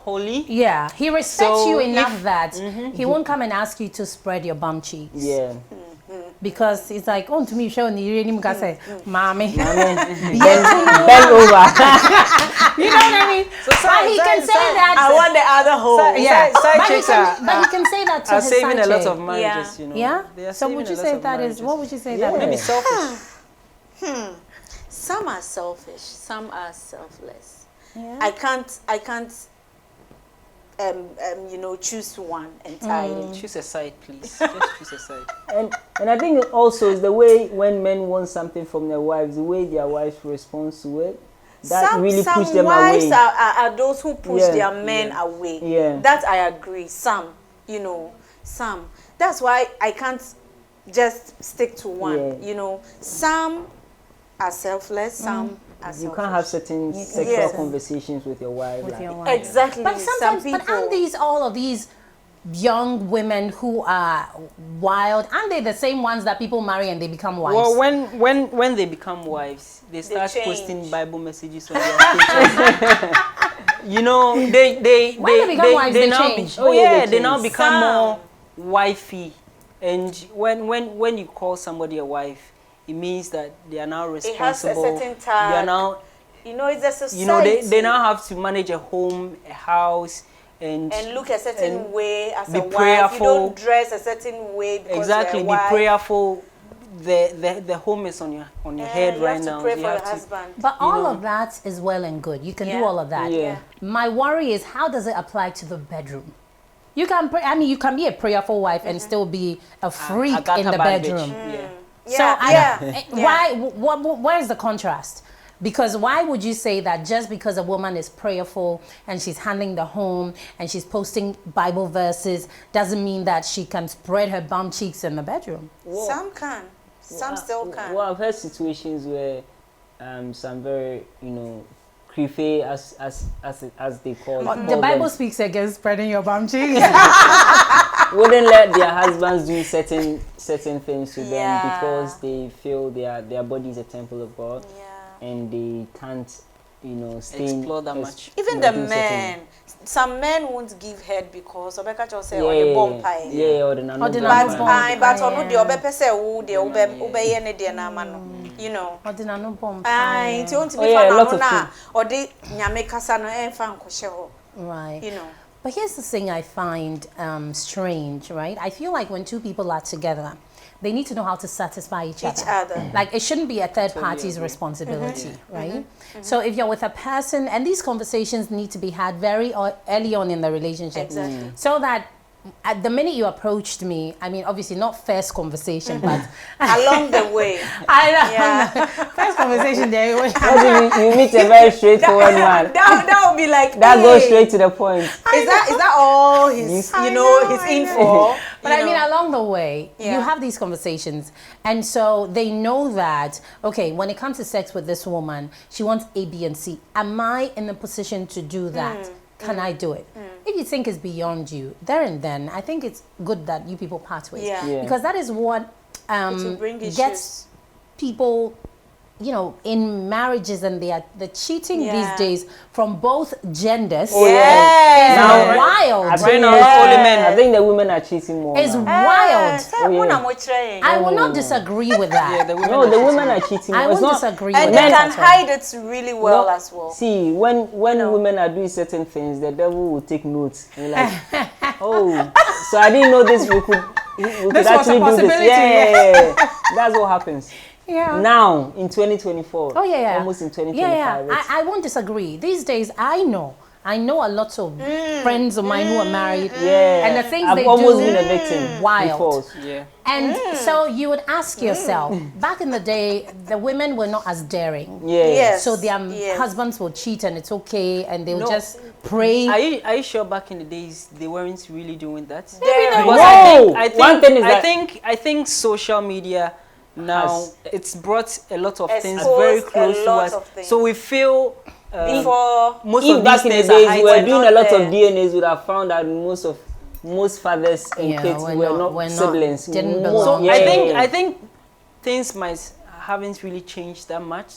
holy. Yeah, he respects So you if- enough that he won't come and ask you to spread your bum cheeks. Yeah. Because it's like, oh, to me, show me, you didn't say, mommy. Bend over. You know what I mean? So but he can say that. I want the other hole. Yeah, Side but, he chicks but he can say that to are his saving side a lot chick. of marriages, you know. They Yeah. are So saving would a you lot say of that is? marriages. What would you say Yeah. that Maybe is? selfish. Some are selfish, some are selfless. Yeah. I can't choose one entirely. Choose a side, please. Just choose a side. And I think also is the way when men want something from their wives, the way their wives respond to it, that really push them some wives away. are those who push Yeah. their men away. Yeah. That I agree. Some. That's why I can't just stick to one. Yeah. Some are selfless, some are selfish. You can't have certain sexual Yes. conversations with your wife. With like- your wife. Exactly. But sometimes, some but people, aren't all of these young women who are wild, aren't they the same ones that people marry and they become wives? Well, when they become wives, they start change. posting Bible messages on their status. You know, they When they become wives, they now change. Oh yeah, yeah, they they now change. become Some. more wifey. And when you call somebody a wife, it means that they are now it has a responsible. certain tag. They are now, it's a society. you know, they now have to manage a home, a house, and look a certain and way as be a wife. prayerful. You don't dress a certain way because exactly you're a be wife. prayerful. The home is on your head you right have to now. pray You for your have to. husband. But all of that is well and good. You can do Yeah. all of that. Yeah. My worry is how does it apply to the bedroom? You can pray, you can be a prayerful wife and still be a freak got in a the bad bedroom. bitch. Yeah. So Yeah. where's the contrast? Because why would you say that just because a woman is prayerful and she's handling the home and she's posting Bible verses doesn't mean that she can spread her bum cheeks in the bedroom? Some can. Some still can. Well, I've heard situations where some very, creepy as they call The Bible speaks against spreading your bum cheeks. wouldn't let their husbands do certain things to them Yeah. because they feel their body is a temple of God Yeah. and they can't stay Explore that much. Even the men. Some men won't give head because Obeka just say yeah, on the bomb pie. yeah, or the nano Or the bomb nano pie. bomb. But on the Yeah. obepe say wo de obeye ne de na ma no. You know. Ordinary bum Ai, pie. ti won't Oh, be yeah, a fan lot no of na or de nyame kasa no enfa nkwohye ho. Right. You know. But here's the thing I find strange, right? I feel like when two people are together, they need to know how to satisfy each other. Like it shouldn't be a third party's agree. responsibility, right? So if you're with a person, and these conversations need to be had very early on in the relationship, Exactly. so that at the minute you approached me, I mean, obviously not first conversation, but Along the way. I know Yeah. first conversation there. What if you meet a very straightforward man? That would be like That goes hey, straight to the point. Is that all his I his know. in for? But I mean, along the way, you have these conversations. And so they know that, okay, when it comes to sex with this woman, she wants A, B, and C. Am I in a position to do that? Can I do it? If you think it's beyond you, there and then, I think it's good that you people part ways. Because that is what gets people, you know, in marriages, and the cheating these days from both genders. Now, wild. I think the women are cheating more. It's wild. I will not disagree with that. The women are cheating more. I won't disagree and with that. And they can hide it really well as well. See, when women are doing certain things, the devil will take notes. And like, oh, so I didn't know this. We could actually do this. Yeah. That's what happens. Now in 2024. Almost in 2025. I won't disagree. These days, I know a lot of friends of mine who are married. And the things they almost do, been a victim. wild. And so you would ask yourself, back in the day, the women were not as daring. So their husbands will cheat, and it's okay, and they'll just pray. Are you sure back in the days they weren't really doing that? I think social media now it's brought a lot of things very close to us. So we feel most of back in the days we were doing a lot of DNAs, would have found that most fathers and kids were not siblings. Didn't belong. So I think things haven't really changed that much,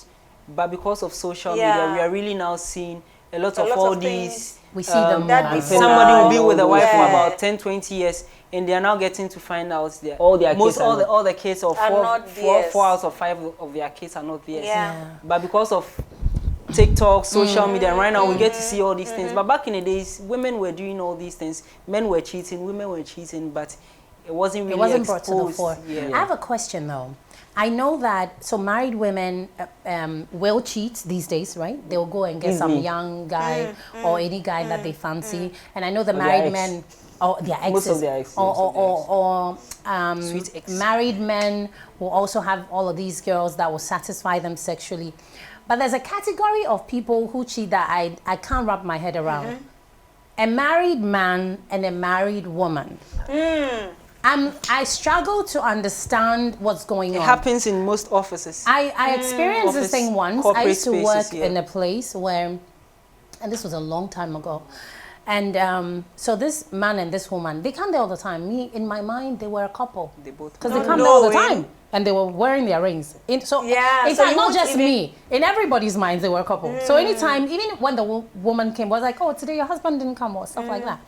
but because of social media, we are really now seeing a lot of all these. We see them more. Somebody will be with a wife for about 10, 20 years, and they are now getting to find out that all the kids, or four out of 5 of their kids are not theirs. But because of TikTok, social media, and right now we get to see all these things. But back in the days, women were doing all these things. Men were cheating, women were cheating, but it wasn't really brought to the fore. I have a question though. I know that married women will cheat these days, right? They'll go and get some young guy or any guy that they fancy. And I know the married men, or their exes, most of their exes, or married men will also have all of these girls that will satisfy them sexually. But there's a category of people who cheat that I can't wrap my head around. A married man and a married woman. I struggle to understand what's going on. It happens in most offices. I experienced this thing once. I used to work in a place where, and this was a long time ago, and so this man and this woman, they come there all the time. In my mind, they were a couple. They both, because they come there all the time, and they were wearing their rings. It's not just me. In everybody's minds, they were a couple. So anytime, even when the woman came, was like, "Oh, today your husband didn't come," or stuff like that.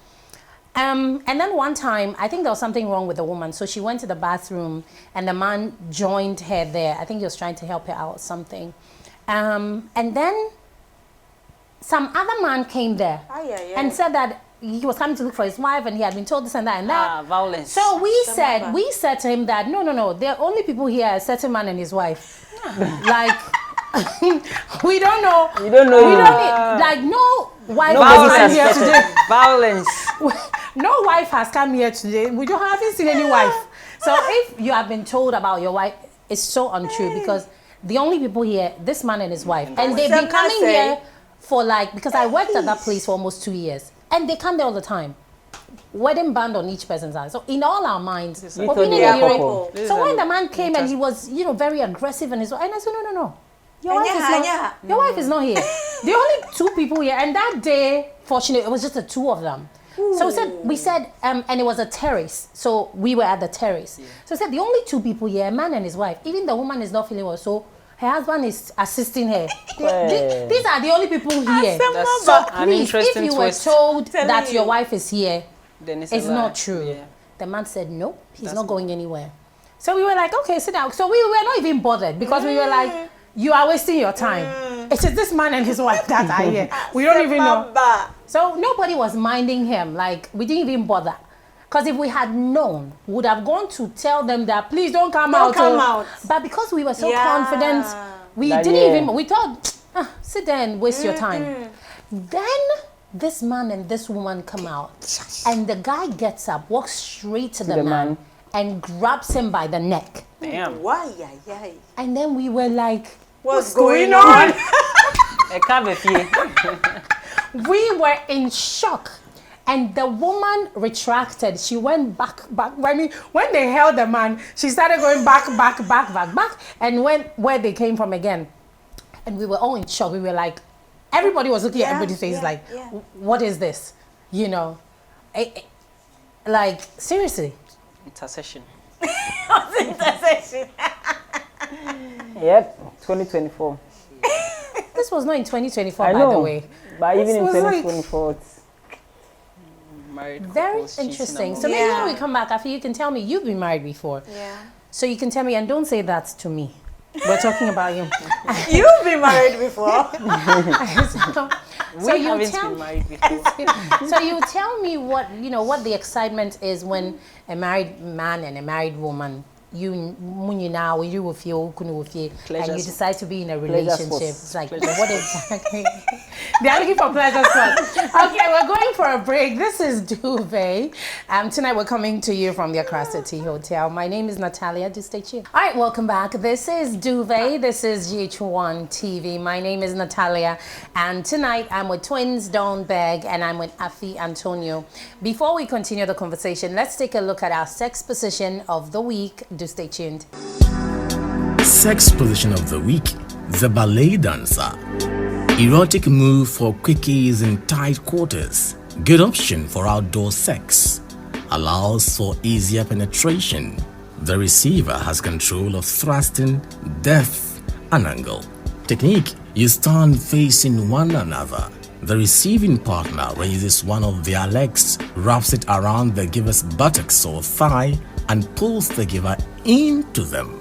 And then one time, I think there was something wrong with the woman. So she went to the bathroom, and the man joined her there. I think he was trying to help her out or something. And then some other man came there and said that he was coming to look for his wife, and he had been told this and that and that. Violence. So we said to him that no, the only people here are a certain man and his wife. Like, we don't know. You don't know. We don't like no wife has come here today. Violence. No wife has come here today. We haven't seen any wife. So if you have been told about your wife, it's so untrue, because the only people here, this man and his wife, and they've been coming here for because I worked at that place for almost 2 years, and they come there all the time. Wedding band on each person's hand. So in all our minds, so when the man came and he was, very aggressive, and I said, no. Your wife is not here. The only 2 people here, and that day, fortunately, it was just the 2 of them. Ooh. So we said, and it was a terrace. So we were at the terrace. Yeah. So I said, the only 2 people here, a man and his wife. Even the woman is not feeling well, so her husband is assisting her. These are the only people here. So please, if you were told that your wife is here, then it's not true. Yeah. The man said, no, he's not going anywhere. So we were like, okay, sit down. So we were not even bothered, because we were like, you are wasting your time. It is this man and his wife that are here. We don't even know. So nobody was minding him. We didn't even bother. Because if we had known, we would have gone to tell them that, please don't come out. But because we were so confident, we didn't even, we thought, sit there and waste your time. Then this man and this woman come out. And the guy gets up, walks straight to the man, and grabs him by the neck. Damn. And then we were like, what's going on? We were in shock. And the woman retracted. She went back. I mean, when they held the man, she started going back. And where they came from again. And we were all in shock. We were like, everybody was looking at everybody's face like, what is this? You know, like, seriously. Intercession. Intercession. Yep, 2024. This was not in 2024, I by know, the way. but even in was like- 2024, it's Married Very couples chasing interesting. among So maybe Yeah. when we come back, after you can tell me you've been married before. Yeah. So you can tell me, and don't say that to me. We're talking about you. You've been married before. so we you haven't tell been married before. so you tell me what the excitement is when a married man and a married woman now you will feel and you Pleasures. decide to be in a Pleasure relationship. sports. It's like what exactly? They are looking for pleasure spots. Okay, we're going for a break. This is Duvet. Tonight we're coming to you from the Accra City Hotel. My name is Natalia. Do stay tuned. All right, welcome back. This is Duvet. This is GHOne TV. My name is Natalia, and tonight I'm with twins Dawn Beg and I'm with Afi Antonio. Before we continue the conversation, let's take a look at our sex position of the week. Do stay tuned. Sex position of the week, the ballet dancer. Erotic move for quickies in tight quarters. Good option for outdoor sex. Allows for easier penetration. The receiver has control of thrusting, depth, and angle. Technique, you stand facing one another. The receiving partner raises one of their legs, wraps it around the giver's buttocks or thigh, and pulls the giver into them.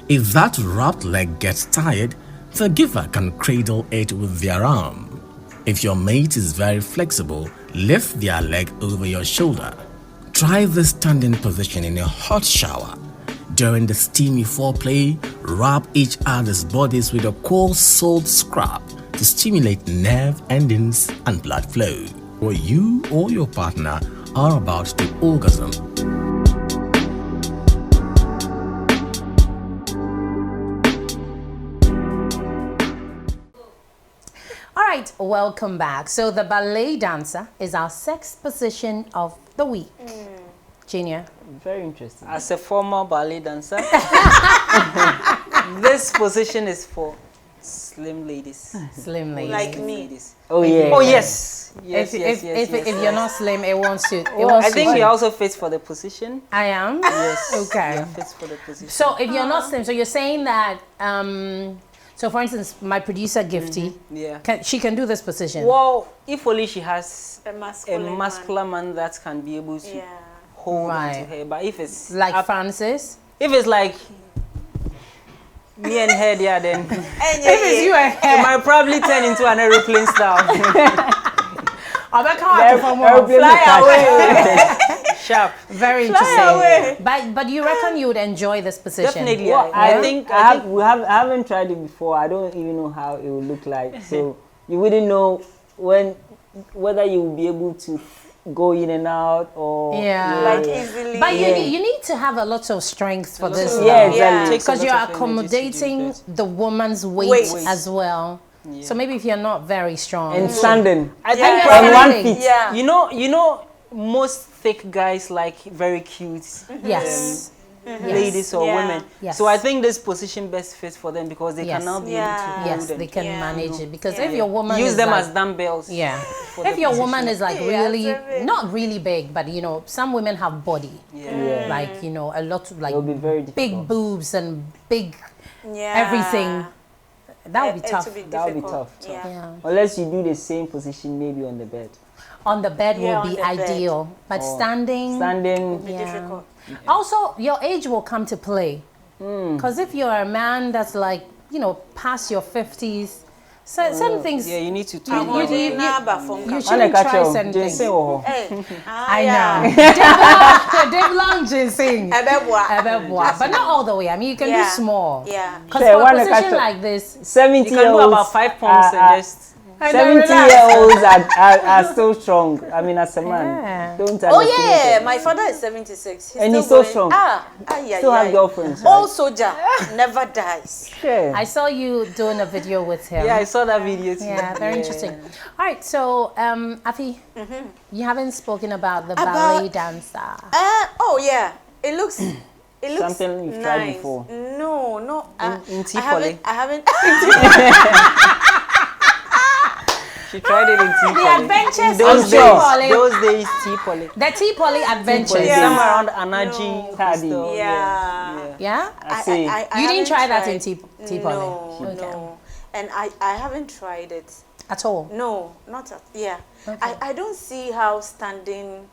If that wrapped leg gets tired, the giver can cradle it with their arm. If your mate is very flexible, lift their leg over your shoulder. Try this standing position in a hot shower. During the steamy foreplay, rub each other's bodies with a cold salt scrub to stimulate nerve endings and blood flow. Or you or your partner are about to orgasm. All right, welcome back. So the ballet dancer is our sex position of the week. Junior. very interesting. As a former ballet dancer, this position is for slim ladies. Slim lady. Like me. Ladies. Oh yeah. Oh yes. Yes, if yes, yes, if yes. you're not slim, it won't suit. It Oh, won't I suit think you. he also fits for the position. I am. Yes. Okay. Yeah, fits for the position. So if you're not slim, so you're saying that. So for instance, my producer Gifty, Yeah. she can do this position. Well, if only she has A a masculine muscular man that can be able to Yeah. hold Right. onto her. But if it's Like up, Francis. if it's like me and her, yeah, then If it's you and it her, might probably turn into an aeroplane style. I bet can't from Fly away. Sharp. Very Fly interesting. away. But you reckon you would enjoy this position? Definitely. Well, I think I haven't tried it before. I don't even know how it will look like. So you wouldn't know whether you will be able to go in and out or Yeah. Like easily. But Yeah. you need to have a lot of strength for this. Yeah, now. exactly. Takes a Because lot you're of energy to do accommodating this. the woman's weight, Weight. as well. Yeah. So maybe if you're not very strong. and standing I Yeah. think And on you're one standing. feet. Yeah. you know most thick guys like very cute Yes. ladies or Yeah. women. Yes. So I think this position best fits for them because they Yes. can now be Yeah. able to hold Yes, them. they can Yeah. manage it. Because Yeah. if your woman Use is them like, as dumbbells. yeah. for If the your position. woman is like Yeah, really that's it. not really big, but you know, some women have body. Yeah. Like, you know, a lot of like It will be very big difficult. boobs and big Yeah. everything. That would be It tough. would be That would be difficult. tough. Yeah. Yeah. Unless you do the same position maybe on the bed. On the bed Yeah, would on be the bed. ideal. But Or standing. Standing. Be Yeah. difficult. Also, your age will come to play. Because if you're a man that's like, you know, past your 50s, some things Yeah, you need to You- talk you- about you- it. you Hey. shouldn't try Anekacho, certain just things. say oh. I know. Dave Long ginseng. But not all the way. I mean, you can do small. Yeah. Because Say, for a one position Anekacho. like this, 70 You can do about 5 pumps and just 70-year-olds are still strong. I mean, as a man, don't Oh underestimate yeah, it. my father is 76. And he's so strong. Yeah. Still have girlfriends, right? Old soldier never dies. Sure. I saw you doing a video with him. Yeah, I saw that video too. Yeah, very interesting. All right, so Afi, you haven't spoken about the ballet dancer. Oh yeah, it looks Something you've nice. tried before. No. In I haven't. She tried it in tea The adventures Those of days, T-Poly. those days, tea poly. The T-Poly adventures. Yeah. Somewhere around Anaji, Taddy. Crystal, Yeah. Yeah? I see. You didn't haven't try that tried- in T-Poly? No, Okay. no. And I haven't tried it. At all? No, not at, yeah. Okay. I don't see how standing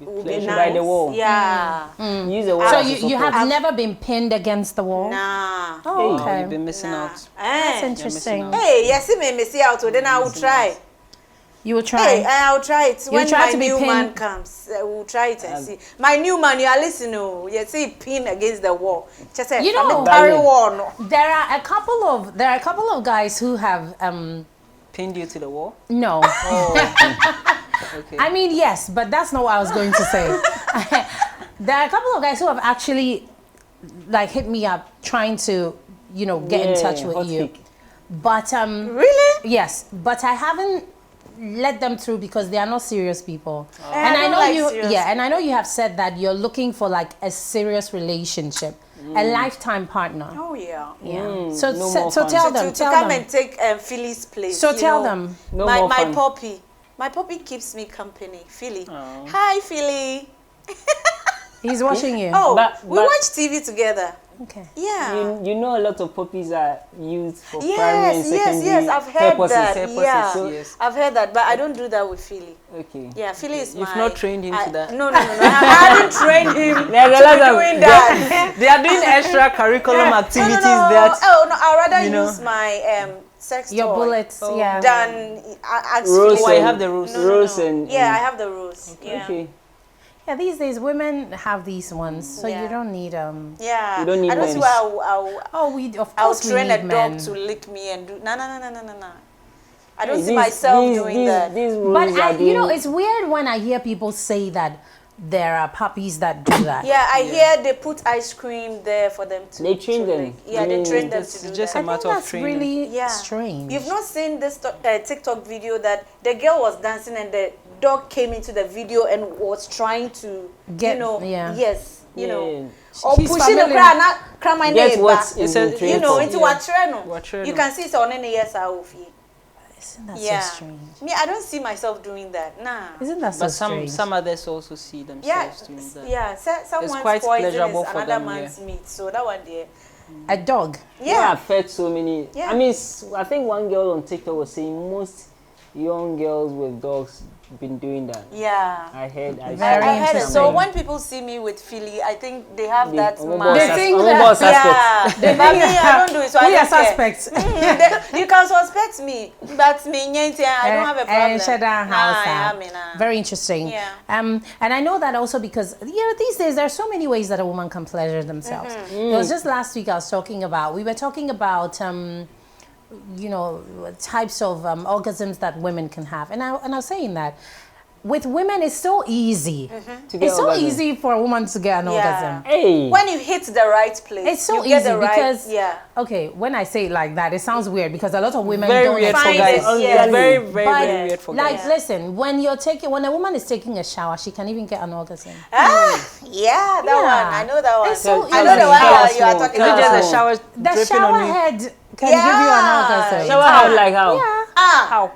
would be Pleasure nice. by the wall. Yeah. Use the wall So as a you support. have never been pinned against the wall? Nah. Oh, Hey. You've okay. been missing Nah. out. That's Eh. interesting. Hey, yes, it may miss out, so then I will try. You will try. Hey, I'll try it when try my to be new man pinned? comes. We'll try it and see. My new man, you are listening. You see, pin against the wall. Just say, You know- carry one. There are a couple of guys who have Pinned you to the wall. no. Okay. I mean, yes, but that's not what I was going to say. There are a couple of guys who have actually like hit me up trying to, get in touch with hot you. pick. But Really? yes, but I haven't let them through because they are not serious people. I don't like serious and I know you have said that you're looking for like a serious relationship, a lifetime partner. Oh, yeah. Yeah. So no so, more so fun. tell To them, to tell come them. and take Philly's place. So you tell know. them. No my more my fun. puppy. My puppy keeps me company. Philly. Oh. Hi, Philly. He's watching you. Oh, But- we but- watch TV together. Okay. Yeah. You know a lot of puppies are used for primary and Yes, secondary yes, I've heard purposes. that. Yeah, So- yes. I've heard that, but I don't do that with Philly. Okay. Yeah, Philly is You've my. not trained him to that? No. I haven't trained him There's a to lot be of doing that. They are doing extra curriculum activities that. Oh no, I'd rather you know. use my sex Your toy bullets, yeah. than ask Rose Philly. Oh, I and- have the rules. Rose and Yeah, I have the rules. Yeah. Okay. Yeah, these days women have these ones, so Yeah. you don't need Yeah. You don't need I don't see men. why Oh, we of I'll course we train a need dog men. to lick me and do. No. I don't Hey, see myself doing that. These But rules are doing. it's weird when I hear people say that there are puppies that do that. Yeah, I hear they put ice cream there for them to. They train to them. lick. Yeah, I they mean, train them it's to do just that. a I matter think of that's training. really Yeah. strange. You've not seen this TikTok video that the girl was dancing and the dog came into the video and was trying to Get- you know, yeah. yes, you Yeah. know, or He's pushing the familiar. crowd, not cry my Guess name, what but, is a- in train you know, for? into Yeah. Watreno. Watreno. You can see it's on any yes Isn't that Yeah, so strange? me, I don't see myself doing that. Nah. Isn't that so But strange? some others also see Yeah, themselves doing that. yeah. Someone's quite poison pleasurable is for another them, man's meat, so that one there. A dog. Yeah, Yeah. I've heard so many. Yeah. I mean, I think one girl on TikTok was saying most young girls with dogs been doing that. Yeah. I heard. I Very I heard it. So interesting. when people see me with Philly, I think they have that Omo mind. boss They sus- think Omo that- boss suspect. Yeah, but me, I don't do it, so I We are don't care. suspects. You can suspect me, but me, I don't have a problem. And shut down house. Nah, I mean, nah. Very interesting. Yeah. And I know that also because these days there are so many ways that a woman can pleasure themselves. Mm-hmm. It was just last week we were talking about types of orgasms that women can have, and I was saying that with women it's so easy. To get It's so orgasm. easy for a woman to get an orgasm. Hey. When you hit the right place, It's so you get easy the right, because yeah. okay, when I say it like that, it sounds weird because a lot of women Very don't weird for Find guys. it, yeah. It's very, But, very weird for like, guys. listen, when a woman is taking a shower, she can even get an orgasm. Yeah, that one. I know that one. It's so I know the easy. one Tell that us you are more. talking Is it about. just a shower The dripping shower on you? head can give you an orgasm. Shower how like how? Yeah. How?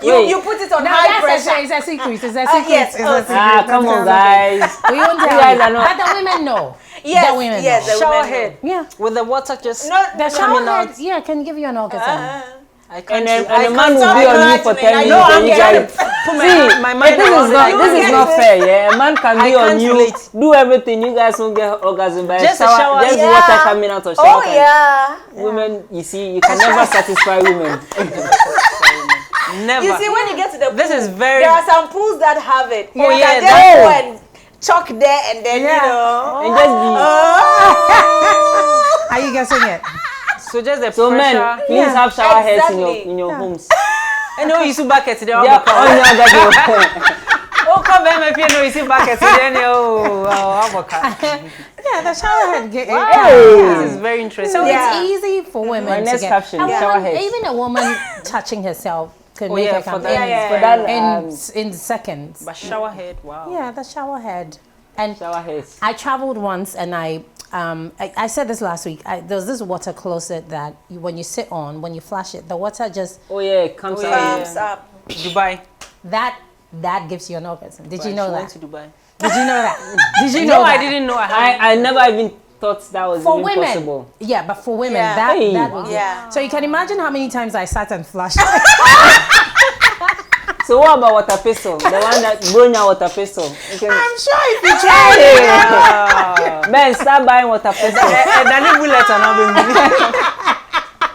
You put it on No, high that's pressure. it's a secret. It's a secret. yes. It's Oh, a secret. Ah, come on, Don't tell them. guys. We won't tell You guys you. are not- But the women know. Yes, the women yes, know. the Shower women know. head. Yeah. With the water just No, The no, shower coming out. head, yeah, can give you an orgasm. I can't. And I a man can't will stop be on you it. for me. 10 I minutes. know, and I'm you getting guys- Put See, my mind this is around not it. this is not fair. Yeah, a man can I be on can't you, relate. do everything. You guys won't get orgasm by Just a shower, shower. just Yeah. water coming out of shower. Oh time. yeah. Women, you see, you can never satisfy women. Never. You see, when you get to the pool, This is very- there are some pools that have it. Oh, You yeah, can just that- go and chalk there and then Yeah. you know. And just be. Are you guessing it? So just the So pressure. men, please have shower heads Exactly. in your homes. And no, you see buckets there. Yeah, on your other Oh, come back, my friend. No, you see buckets there. Oh, Yeah, the shower head. this is very interesting. So Yeah. it's easy for women My to next get. caption, A shower woman, heads. even a woman touching herself could make yeah, her for come that- For that, in seconds. But shower head, wow. Yeah, the shower head. And shower heads. I traveled once, and I said this last week. There was this water closet that when you sit on, when you flash it, the water just Oh yeah, it comes out. Thumbs up. Dubai. that gives you an orgasm. Did you know She that? went to Dubai. Did you know that? Did you know No, that? I didn't know. I never even thought that was For even women, possible. yeah, but for women, Yeah. that Hey. that would Yeah. So you can imagine how many times I sat and flushed. So what about water pistol? The one that Bronya water pistol. You can, I'm sure if you try it. men, start buying water pistol. Danny bullet and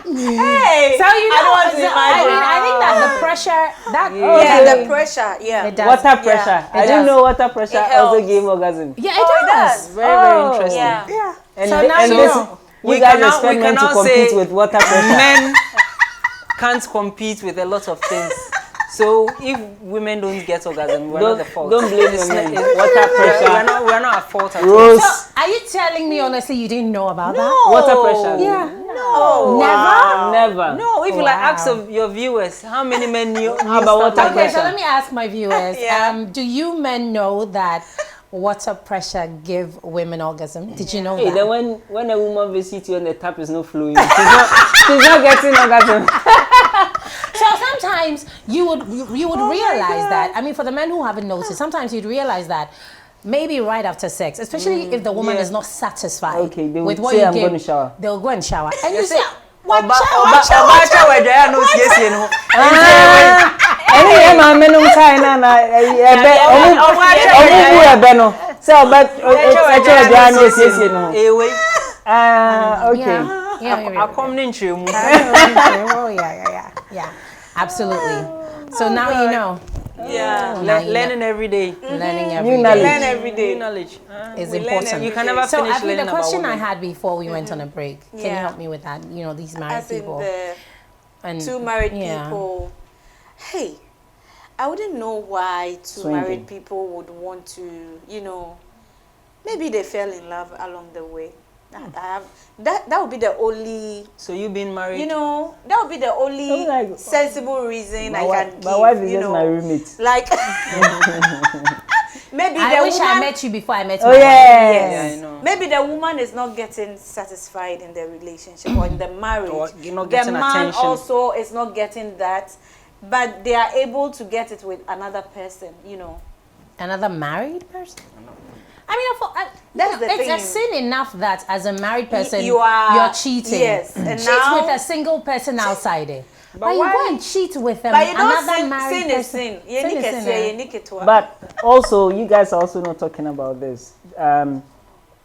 Hey. So you know, I don't want to imagine. I think that the pressure that Yeah, the pressure. Yeah. it does. Water pressure. It I didn't does. know water pressure It also helps. gave orgasm. Yeah, Oh, it it does. does. very, very Oh. interesting. Yeah. Yeah. And, So the- now and you this, know. you guys expect we men to cannot compete say with water pressure. Men can't compete with a lot of things. So if women don't get orgasm, we're not the fault. Don't blame It's the men. not- Water pressure. we're not at fault at all. Rose. So are you telling me honestly you didn't know about that? Water pressure. Yeah. No. Never. Never. No, if you like ask Wow. of your viewers, how many men knew How about water stuff like Okay, so pressure? let me ask my viewers. Yeah. Do you men know that water pressure give women orgasm? Did you know Hey, that? then when a woman visits you and the tap is not flowing, she's not getting orgasm. So sometimes you would realize that. I mean, for the men who haven't noticed, sometimes you'd realize that maybe right after sex, especially if the woman is not satisfied Okay, they with would what say, you "I'm give, gonna shower." They'll go and shower, and you Yes, say, it- "What Oba shower? were there no yes no. Anyway, my men say na na omu ebe no. Say oba eche dia na esiesie no. Ewe. Okay. Yeah. Akom ne ntremu. Oh, yeah. Absolutely. So now you know. Yeah. Learning every day. Learning New every knowledge. day Learn every New day. knowledge. is we learn important. every You can never So finish I think the learning about question I women. had before we went on a break. Can you Yeah. help me with that? You know, these married As in people. the And two married yeah. people. Hey, I wouldn't know why two Swinging. married people would want to, maybe they fell in love along the way. That would be the only, So you been married? that would be the only I'm like, sensible reason My I wife, can give. my wife is you just know. my roommate. Like, maybe I the wish woman, I met you before I met Oh my wife. yes. Yeah, I know. maybe the woman is not getting satisfied in the relationship or in the marriage. Or you're not The getting man attention. also is not getting that, but they are able to get it with another person. Another married person? I mean, That's the it's thing. a sin enough that as a married person you're cheating. Yes, and cheat now with a single person outside there. But you why- go and cheat with but you another don't married sin is person. sin. Sin is sin, eh? But also, you guys are also not talking about this.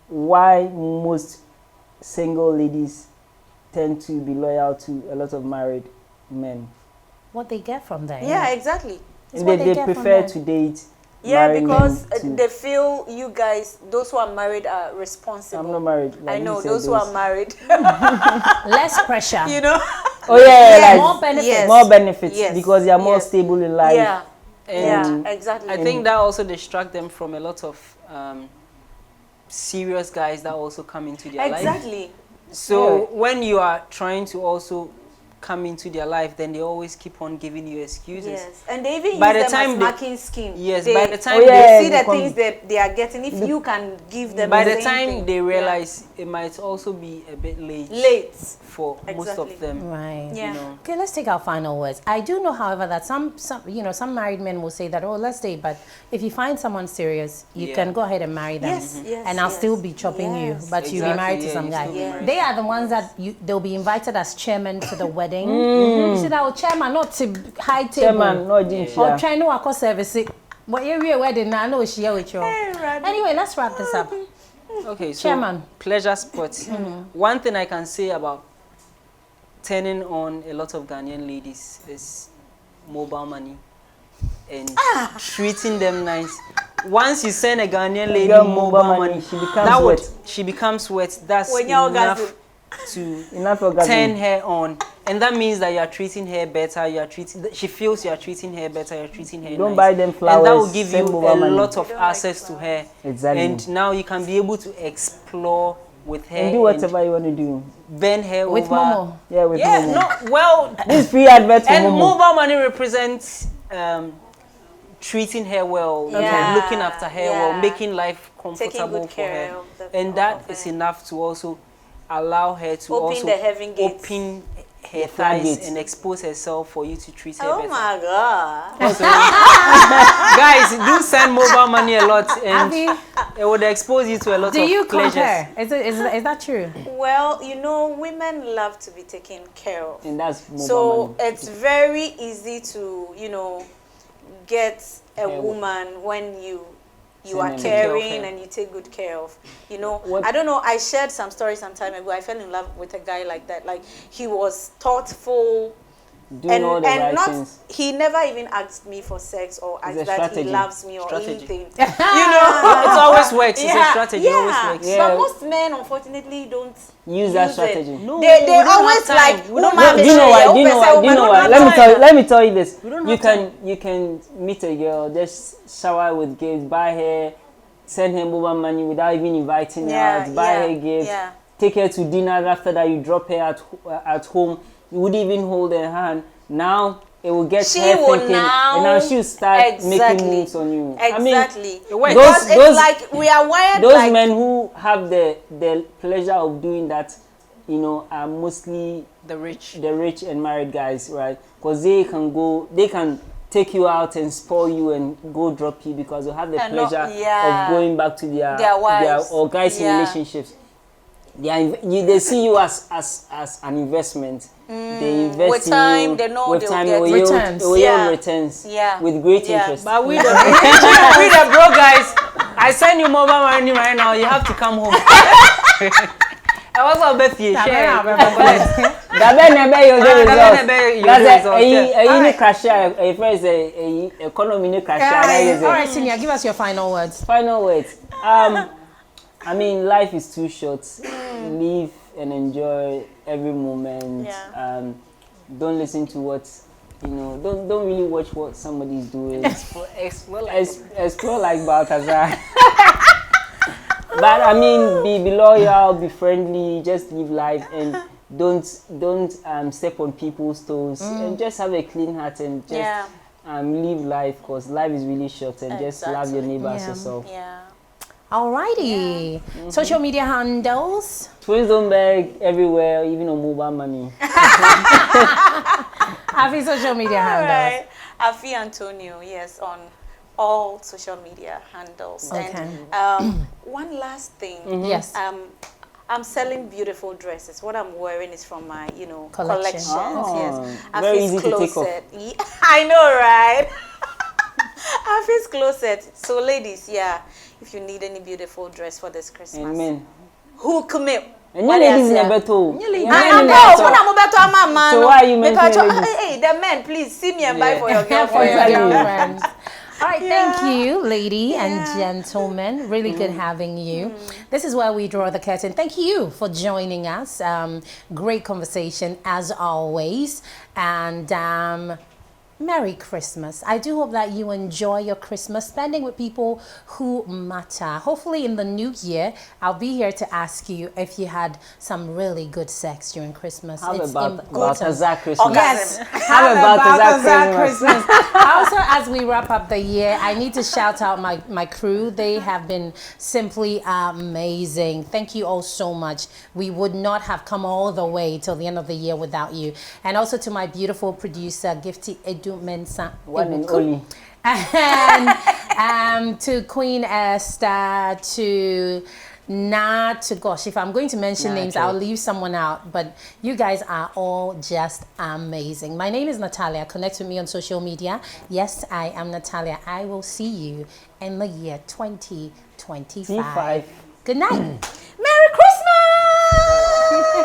Why most single ladies tend to be loyal to a lot of married men. What they get from there. Yeah, exactly. It's And what they get from prefer there. to date. Yeah, married because men too. they feel you guys, those who are married, are responsible. I'm not married. Like I you know said, those who are married. Less pressure. Oh yeah, like More benefits. Yes. more benefits Yes. because they are more Yes. stable in life. Yeah, And yeah, exactly. I think that also distract them from a lot of serious guys that also come into their life. exactly. So Yeah. when you are trying to also come into their life, then they always keep on giving you excuses. Yes, and they even By use the them time as they- marking scheme. Yes, they, by the time Oh, yeah, they see they the come- things that they are getting. If you can give them by the the same time thing. they realize it might also be a bit late, Late. for most Exactly. of them. Right. Yeah. You know. Okay, let's take our final words. I do know, however, that some married men will say that, oh, let's date, but if you find someone serious, you Yeah. can go ahead and marry them. Yes, yes, And I'll yes. still be chopping you, Yes. but you'll be Exactly, married to yeah, some you guy. still be married. They are the ones that they'll be invited as chairman to the wedding. You see that chairman, not to high table. Chairman, no jinx. Or Yeah. trying to work on service. But every wedding, I know she with you. right. Anyway, let's wrap this up. Okay, so Chairman. pleasure sports. One thing I can say about turning on a lot of Ghanaian ladies is mobile money and treating them nice. Once you send a Ghanaian lady Girl, mobile money, she becomes wet. she becomes wet. That's When you're enough. orgasm. to Enough orgasm. turn her on, and that means that you are treating her better. She feels you are treating her better. You're treating her. Don't nice. buy them flowers. And that will give you send over a money. lot of access to her. Exactly. And now you can be able to explore with her And do whatever you want to do. bend her With over. Momo. Yeah, with Yeah, Momo. no, well, This free advert for and Momo. mobile money represents treating her well, Yeah. looking after her well, Yeah. making life Taking comfortable good for care her, of the- and of that her. is enough to also allow her to Open also the heaven gates. open her thighs floodgates. and expose herself for you to treat her Oh better. my God. So, guys, do send mobile money a lot, and Abby, it would expose you to a lot do of you pleasures. compare? Is that true? Well, you know, women love to be taken care of. And that's mobile So money. it's very easy to, you know, get a Yeah. woman when you Send are them. Take care of caring her. and you take good care of. You know, What- I don't know, I shared some stories some time ago. I fell in love with a guy like that. Like, he was thoughtful, Doing all the right not, things. he never even asked me for sex or It's a asked that strategy. he loves me or Strategy. anything. You know, It always works. It's a yeah, strategy. yeah. It always works. Yeah. But most men, unfortunately, don't Use that it. strategy. No, They we don't always have time. like, We don't "Woman, have Do you know bitch, why? yeah, Do you know why? open Do you know say, why? woman, Let me don't tell you. have Let me tell you this. We don't You have can you can meet a girl, just shower with gifts, buy her, send her mobile money without even inviting her Yeah, out, buy yeah, her gifts, yeah. take her to dinner. After that, you drop her at home. You wouldn't even hold her hand. Now it will get She her will thinking, now and now she'll start making exactly. moves on you. Exactly. it works. Because Those- it's like we are wired Those like men who have the pleasure of doing that, you know, are mostly The rich. the rich and married guys, right? Because they can take you out and spoil you and go drop you because they have the And not- pleasure yeah. of going back to Their wives. or guys in Yeah. relationships. They see you as an investment. They invest With in time, you. they know with they'll time, get it will yield- returns. it will Yeah. yield returns. Yeah. With great Yeah. interest. But we the we the broke guys. I send you mobile money right now. You have to come home. I was a bit fear. Dabe nebe yo Dabe results. nebe yo That's results, a ni crasher. A friend a economy ni crasher. All right, Senior, give us your final words. Final words. I mean, life is too short. Live and enjoy every moment. Yeah. Don't listen to what, you know. Don't really watch what somebody's doing. Explore like Balthazar. But I mean, be loyal, be friendly, just live life, and don't step on people's toes, and just have a clean heart and just Yeah. live life, because life is really short, and just love your Exactly. neighbor as Yeah. yourself. Yeah. Alrighty. Social media handles. Twins don't beg everywhere, even on mobile money. Happy social media handles. Right. Afi Antonio, yes, on all social media handles. Okay. And one last thing. Yes. I'm selling beautiful dresses. What I'm wearing is from my, you know, Collection. collections. Oh, Yes. very Afi's easy to take off. closet. Yeah, I know, right? Afi's closet. So, ladies, yeah, if you need any beautiful dress for this Christmas, Amen. hook me. And you ladies never told. I know. When I'm about to have my man. So why are you because mentioning ladies? hey, the men, please see me and buy Yeah. for your For girlfriend. your Exactly. girlfriend. All right, thank Yeah. you, lady and gentlemen. Really good having you. This is where we draw the curtain. Thank you for joining us. Great conversation as always. And Merry Christmas. I do hope that you enjoy your Christmas spending with people who matter. Hopefully in the new year, I'll be here to ask you if you had some really good sex during Christmas. Have It's about important. Balthazar Christmas. Yes, Have a Balthazar Christmas. Also, as we wrap up the year, I need to shout out my crew. They have been simply amazing. Thank you all so much. We would not have come all the way till the end of the year without you. And also to my beautiful producer, Gifty Edu Mensa. One and only. And to Queen Esther, to gosh, if I'm going to mention names, I'll leave someone out. But you guys are all just amazing. My name is Natalia. Connect with me on social media. Yes, I am Natalia. I will see you in the year 2025. Good night. Merry Christmas!